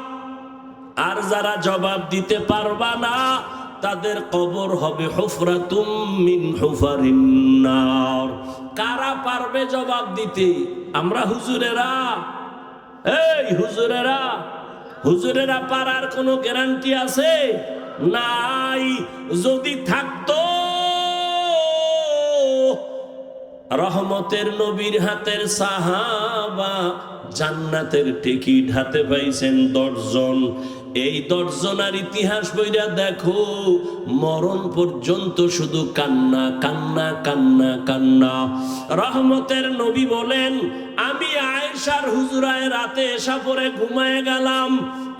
আর যারা জবাব দিতে পারবা না তাদের কবর হবে হুফরাতুম মিন হুফারিন নার। কারা পারবে জবাব দিতে? আমরা হুজুরেরা। এই হুজুরেরা, হুজুরেরা পারার কোনো গ্যারান্টি আছে? নাই। যদি থাকতো, রহমতের নবীর হাতের সাহাবা জান্নাতের টিকিট হাতে পাইছেন 10 জন। এই 10 জনের ইতিহাস বইরা দেখো, মরণ পর্যন্ত শুধু কান্না কান্না কান্না কান্না। রহমতের নবী বলেন, আমি আয়েশার হুজরায় রাতে এসা পরে ঘুমায় গেলাম।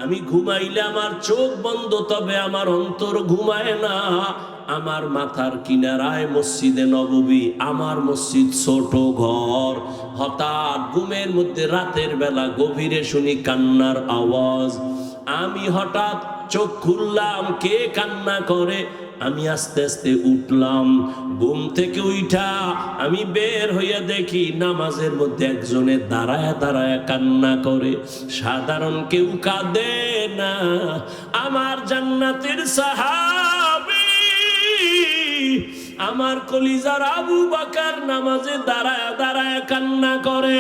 আমি ঘুমাইলে আমার চোখ বন্ধ, তবে আমার অন্তর ঘুমায় না। আমার মাথার কিনারায় মসজিদে নববী, আমার মসজিদ ছোট ঘর। হঠাৎ ঘুমের মধ্যে রাতের বেলা গভীরে শুনি কান্নার আওয়াজ। আমি হঠাৎ চোখ খুললাম, কে কান্না করে? আমি আস্তে আস্তে উঠলাম। ঘুম থেকে উঠা আমি বের হইয়া দেখি নামাজের মধ্যে একজনে দাঁড়ায় দাঁড়ায় কান্না করে। সাধারণ কেউ কাঁদে না, আমার জান্নাতের সাহাবী, আমার কলিজার আবু বকর নামাজে দাঁড়ায় দাঁড়ায় কান্না করে।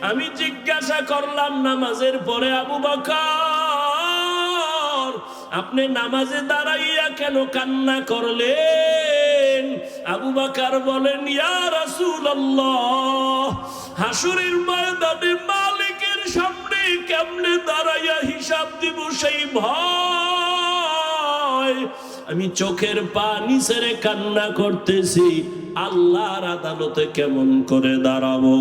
আমি জিজ্ঞাসা করলাম, নামাজের পরে আবু বকর, আপনি নামাজে দাঁড়াইয়া কেন কান্না করলেন? আবু বকর বলেন, ইয়া রাসূলুল্লাহ, হাসরের ময়দানে মালিকের সামনে কেমনে দাঁড়াইয়া হিসাব দিব সেই ভয়। আমি চোখের পানি ছেড়ে কান্না করতেছি, আল্লাহর আদালতে কেমন করে দাঁড়াবো।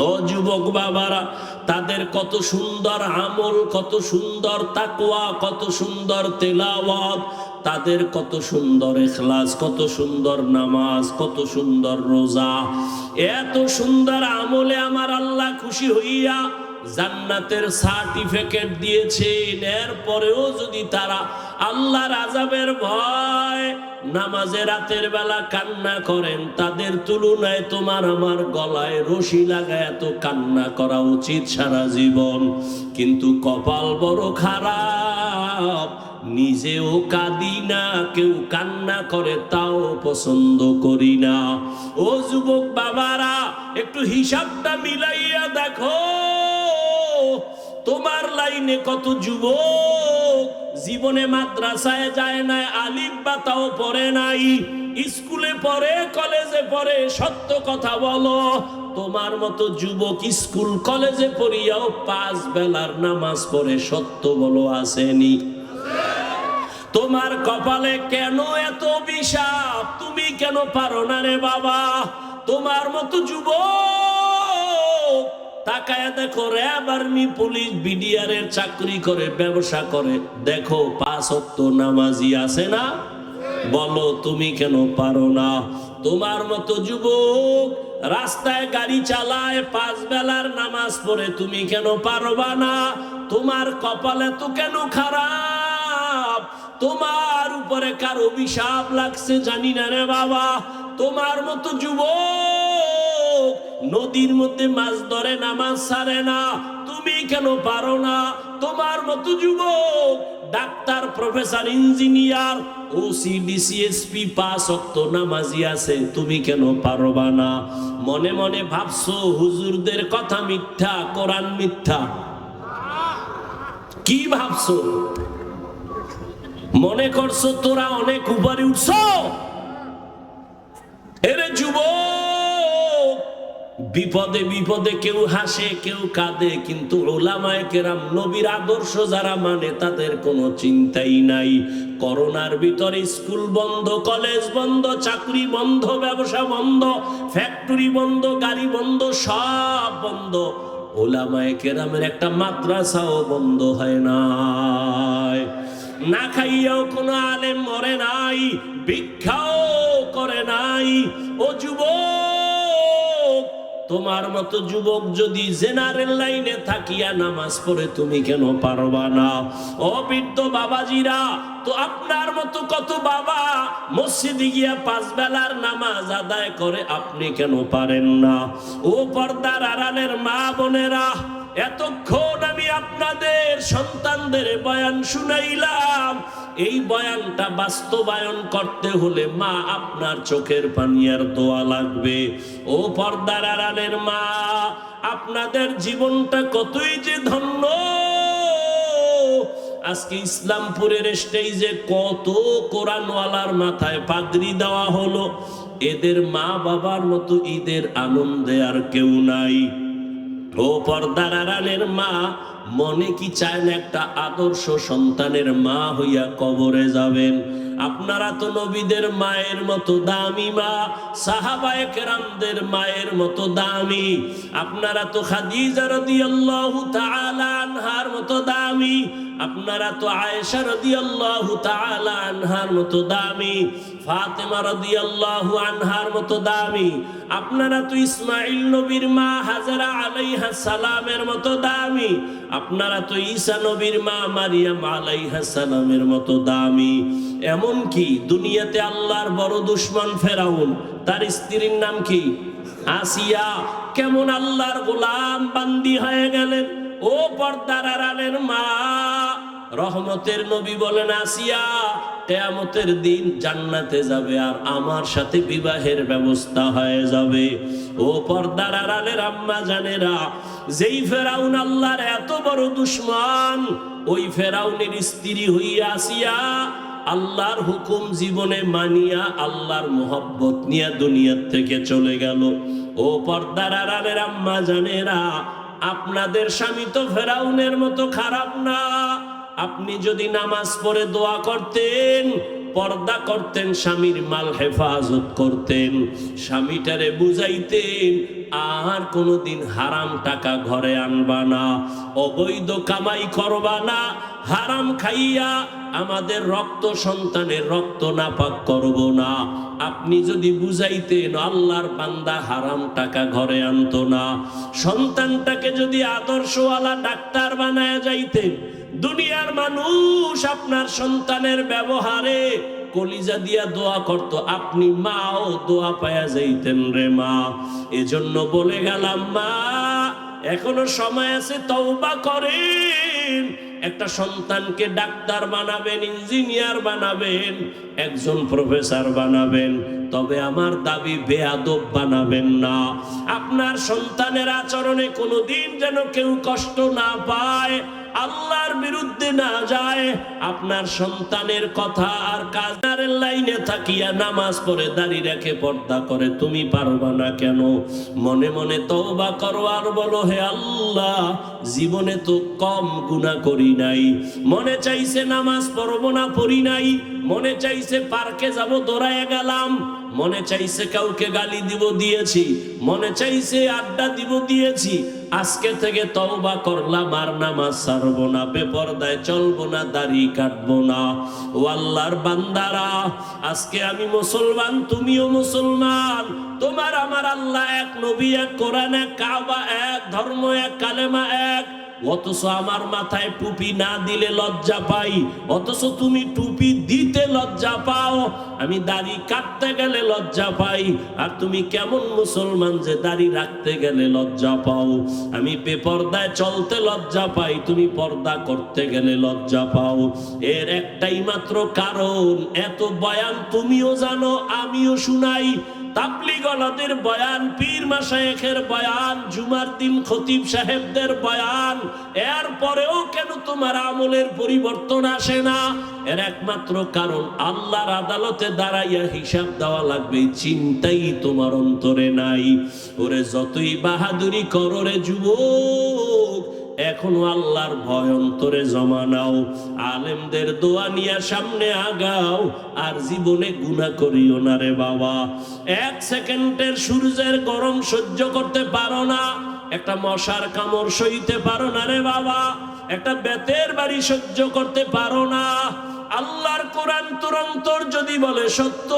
ও যুবক বাবারা, তাদের কত সুন্দর আমল, কত সুন্দর তাকওয়া, কত সুন্দর তেলাওয়াত, তাদের কত সুন্দর ইখলাস, কত সুন্দর নামাজ, কত সুন্দর রোজা। এত সুন্দর আমলে আমার আল্লাহ খুশি হইয়া জান্নাতের সার্টিফিকেট দিয়েছেন। এরপরেও যদি তারা আল্লাহর আযাবের ভয় নামাজে রাতের বেলা কান্না করেন, তাদের তুলনায় তোমার আমার গলায় রশি লাগায় এত কান্না করা উচিত সারা জীবন। কিন্তু কপাল বড় খারাপ, নিজেও কাঁদি না, কেউ কান্না করে তাও পছন্দ করি না। ও যুবক বাবারা, একটু হিসাবটা মিলাইয়া দেখো, তোমার লাইনে কত যুবক জীবনে মাদ্রাসায় যায় নাই, আলিফ বা তাও পড়ে নাই, স্কুলে পড়ে, কলেজে পড়ে। সত্য কথা বলো, তোমার মতো যুবক স্কুল কলেজে পড়িয়াও 5 বেলার নামাজ পড়ে, সত্য বলো আসেনি? তোমার কপালে কেন এত অভিশাপ? তুমি কেন পারো না রে বাবা? তোমার মতো যুবক তাকায় দেখো, র্যাব, আর্মি, পুলিশ, বিডিআর এর চাকরি করে, ব্যবসা করে, দেখো 5 ওয়াক্ত নামাজি আছে না? বলো তুমি কেন পারো না? তোমার মতো যুবক রাস্তায় গাড়ি চালায়, 5 বেলার নামাজ পড়ে, তুমি কেন পারবা না? তোমার কপালে তো কেন খারাপ? তোমার উপরে কার অভিশাপ লাগছে জানি না রে বাবা। তোমার মতো যুবক নদীর মধ্যে মাছ ধরে, নামাজ ছাড়ে না, তুমি কেন পারো না? তোমার মতো যুবক doctor, professor, engineer, OC, DC, SP, 5 ওয়াক্ত নামাজি আছে, তুমি কেন পারবা না? মনে মনে ভাবছো হুজুরদের কথা মিথ্যা, কোরআন মিথ্যা। কি ভাবছো? মনে করছো তোরা অনেক উপরে উঠছো? এরে যুবক, বিপদে বিপদে কেউ হাসে, কেউ কাঁদে, কিন্তু উলামায়ে কেরাম, নবীর আদর্শ যারা মানে, তাদের কোনো চিন্তাই নাই। করোনার ভিতরে স্কুল বন্ধ, কলেজ বন্ধ, চাকরি বন্ধ, ব্যবসা বন্ধ, ফ্যাক্টরি বন্ধ, গাড়ি বন্ধ, সব বন্ধ। উলামায়ে কেরামের একটা মাদ্রাসাও বন্ধ হয় নাই। না খাইয়াও কোনো আলেম মরে নাই, ভিক্ষাও করে নাই। ও যুবক, তোমার মতো যুবক যদি জেনারেল লাইনে থাকিয়া নামাজ পড়ে, তুমি কেন পারবা না? ও বৃদ্ধ বাবাজিরা, তো আপনার মতো কত বাবা মসজিদে গিয়া 5 বেলার নামাজ আদায় করে, আপনি কেন পারেন না? ও পর্দার আড়ালের মা বোনেরা, এতক্ষণ আমি আপনাদের সন্তানদের বয়ান শুনাইলাম। এই বয়ানটা বাস্তবায়ন করতে হলে মা, আপনার চোখের পানি আর দোয়া লাগবে। ও পর্দার আড়ালের মা, আপনাদের জীবনটা কতই যে ধন্য। আজকে ইসলামপুরের স্টেজে কত কোরআনওয়ালার মাথায় পাগড়ি দেওয়া হলো। এদের মা বাবার মতো ঈদের আনন্দে আর কেউ নাই। ও পর্দার আড়ালের মা, মনে কি চায় না একটা আদর্শ সন্তানের মা হইয়া কবরে যাবেন? আপনারা তো নবীদের মায়ের মতো দামি মা, সাহাবায়ে কেরামদের মায়ের মতো দামি। আপনারা তো খাদিজা রাদিয়াল্লাহু তাআলা আনহার মতো দামি। আপনারা তো আয়েশা রাদিয়াল্লাহু তাআলা আনহার মতো দামি, ফাতেমা রাদিয়াল্লাহু আনহার মতো দামি। আপনারা তো ইসমাইল নবীর মা হাজেরা আলাইহা সালামের মতো দামি। আপনারা তো ঈসা নবীর মা মারিয়াম আলাইহা সালামের মতো দামি। এমন কি দুনিয়াতে আল্লাহর বড় দুশমন ফেরাউন, তার স্ত্রীর নাম কি? আসিয়া। কেমন আল্লাহর গোলাম বান্দি হয়ে গেলেন। ও পর্দার আড়ালের মা, রহমতের নবী বলেন, আসিয়া কিয়ামতের দিন জান্নাতে যাবে আর আমার সাথে বিবাহের ব্যবস্থা হয়ে যাবে। ও পর্দার আড়ালের আম্মা জানেরা, যেই ফেরাউন আল্লাহর এত বড় দুশমন, ওই ফেরাউনের স্ত্রী হইয়া আসিয়া আল্লাহর হুকুম জীবনে মানিয়া আল্লাহর মোহব্বত নিয়ে দুনিয়ার থেকে চলে গেল। ও পর্দার আড়ালের আম্মা জানেরা, আপনাদের স্বামী তো ফেরাউনের মতো খারাপ না। আপনি যদি নামাজ পড়ে দোয়া করতেন, পর্দা করতেন, স্বামীর মাল হেফাজত করতেন, স্বামীটারে বুঝাইতেন আর কোনোদিন হারাম টাকা ঘরে আনবা না, অবৈধ কামাই করবা না, হারাম খাইয়া আমাদের রক্ত সন্তানের রক্ত নাপাক করব না, আপনি যদি বুঝাইতেন, আল্লাহর বান্দা হারাম টাকা ঘরে আনতো না, সন্তানটাকে যদি আদর্শওয়ালা ডাক্তার বানায় যাইতেন, দুনিয়ার মানুষ আপনার সন্তানের ব্যবহারে কলিজা দিয়া দোয়া করত, আপনি মাও দোয়া পায়া যাইতেন রে মা। এজন্য বলে গেলাম মা, এখনো সময় আছে, তওবা করেন। একটা সন্তানকে ডাক্তার বানাবেন, ইঞ্জিনিয়ার বানাবেন, একজন প্রফেসর বানাবেন, তবে আমার দাবি বেয়াদব বানাবেন না। আপনার সন্তানের আচরণে কোনোদিন যেন কেউ কষ্ট না পায়, আল্লাহর বিরুদ্ধে না যায়। আপনার সন্তানের কথা আর কাজের লাইনে থাকিয়া নামাজ পড়ে দাঁড়িয়ে রেখে পর্দা করে তুমি পারবা না কেন? মনে মনে তওবা করো আর বলো, হে আল্লাহ, জীবনে তো কম গুনাহ করি নাই, মনে চাইছে নামাজ পড়বো না, পড়ি নাই, মনে চাইছে পার্কে যাব দৌড়ায় গেলাম, মনে চাইছে কাউকে গালি দিব দিয়েছি, মনে চাইছে আড্ডা দিব দিয়েছি, আজকে থেকে তওবা করলাম আর নামাজ ছাড়বো না, বেপরদায় চলবো না, দাড়ি কাটবো না। ও আল্লাহর বান্দারা, আজকে আমি মুসলমান, তুমিও মুসলমান, তোমার আমার আল্লাহ এক, নবী এক, কোরআন এক, কাবা এক, ধর্ম এক, কালেমা এক, অথচ আমার মাথায় টুপি না দিলে লজ্জা পাই, অথচ তুমি টুপি দিতে লজ্জা পাও, আমি দাড়ি কাটতে গেলে লজ্জা পাই, আর তুমি কেমন মুসলমান যে দাড়ি রাখতে গেলে লজ্জা পাও? আমি বেপরদায় চলতে লজ্জা পাই, তুমি পর্দা করতে গেলে লজ্জা পাও। এর একটাই মাত্র কারণ, এত বয়ান তুমিও জানো, আমিও শুনাই, তাবলীগওয়ালাদের বয়ান, পীর মাশায়েখের বয়ান, জুমার দিন খতিব সাহেবদের বয়ান, এরপরেও কেন তোমার আমলের পরিবর্তন আসে না? এর একমাত্র কারণ, আল্লাহর আদালতে দাঁড়াইয়া হিসাব দেওয়া লাগবে, চিন্তাই তোমার অন্তরে নাই। ওরে যতই বাহাদুরি করো রে যুবক, এখনো আল্লাহর ভয় অন্তরে জমা নাও, আলেমদের দোয়া নিয়ে সামনে আগাও, আর জীবনে গুনাহ করিও না রে বাবা। এক সেকেন্ডের সূর্যের গরম সহ্য করতে পারো না, একটা মশার কামড় সইতে পারো না রে বাবা, একটা বেতের বাড়ি সহ্য করতে পারো না। আল্লাহর কোরআন তুরন্তর যদি বলে সত্য,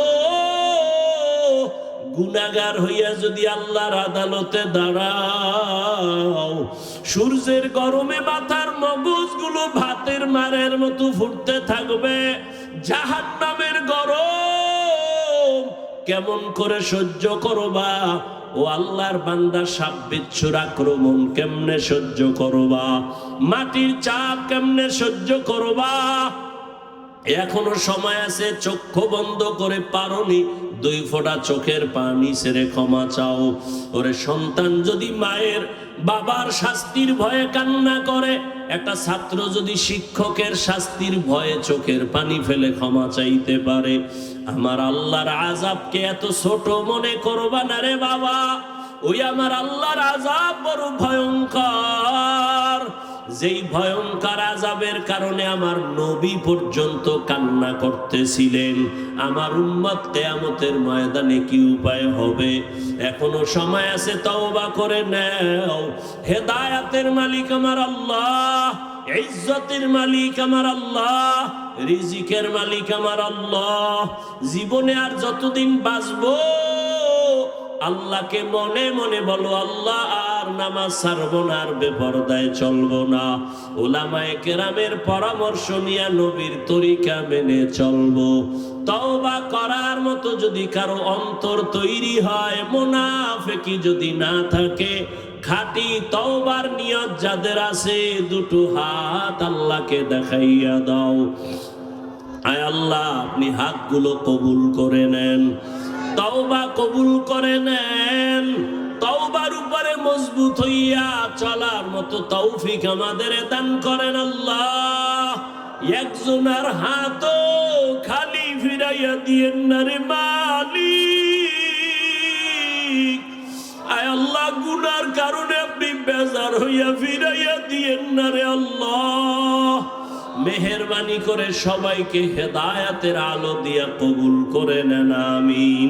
গুনাহগার হইয়া যদি আল্লাহর আদালতে দাঁড়াও, সূর্যের গরমে মাথার মগজগুলো ভাতের মারের মতো ফুটতে থাকবে, জাহান্নামের গরম কেমন করে সহ্য করবা? ও আল্লাহর বান্দা, সাপ বিচ্ছুর আক্রমণ কেমনে সহ্য করবা? মাটির চাপ কেমনে সহ্য করবা? এখনো সময় আছে, চক্ষু বন্ধ করে পারোনি, 2 ফোঁটা চোখের পানি ছেড়ে ক্ষমা চাও। ওরে সন্তান যদি মায়ের বাবার শাস্তির ভয়ে কান্না করে, একটা ছাত্র যদি শিক্ষকের শাস্তির ভয়ে চোখের পানি ফেলে ক্ষমা চাইতে পারে, আমার আল্লাহর আযাবকে এত ছোট মনে করবা না রে বাবা। ওই আমার আল্লাহর আযাব বড় ভয়ঙ্কর, যেই ভয়ঙ্কর আযাবের কারণে আমার নবী পর্যন্ত কান্না করতেছিলেন। আমার উম্মত কিয়ামতের ময়দানে কি উপায় হবে? এখনো সময় আছে, তওবা করে নাও। হেদায়েতের মালিক আমার আল্লাহ, ইজ্জতের মালিক আমার আল্লাহ, রিজিকের মালিক আমার আল্লাহ। জীবনে আর যতদিন বাঁচবো আল্লাহকে মনে মনে বলো, আল্লাহ আর নামাজ ছাড়বো না, আর বেপরদায় চলবো না। উলামায়ে কেরামের পরামর্শ নিয়ে নবীর তরিকা মেনে চলবো। তওবা করার মতো যদি কারো অন্তর তৈরি হয়, মুনাফিকি যদি না থাকে, খাঁটি তওবার নিয়ত যাদের আছে, দুটো হাত আল্লাহকে দেখাইয়া দাও। আয় আল্লাহ, আপনি হাতগুলো কবুল করে নেন, তওবা কবুল করে নেন। তওবার উপরে মজবুত হইয়া চলার মতো তৌফিক আমাদের দান করেন আল্লাহ। একজনের হাতও খালি ফিরাইয়া দিয়েন না রে মালিক। আয় আল্লাহ, গুনার কারণে আপনি বেজার হইয়া ফিরাইয়া দিয়েন না রে আল্লাহ। মেহেরবানি করে সবাইকে হেদায়েতের আলো দিয়া কবুল করে নেন, আমিন।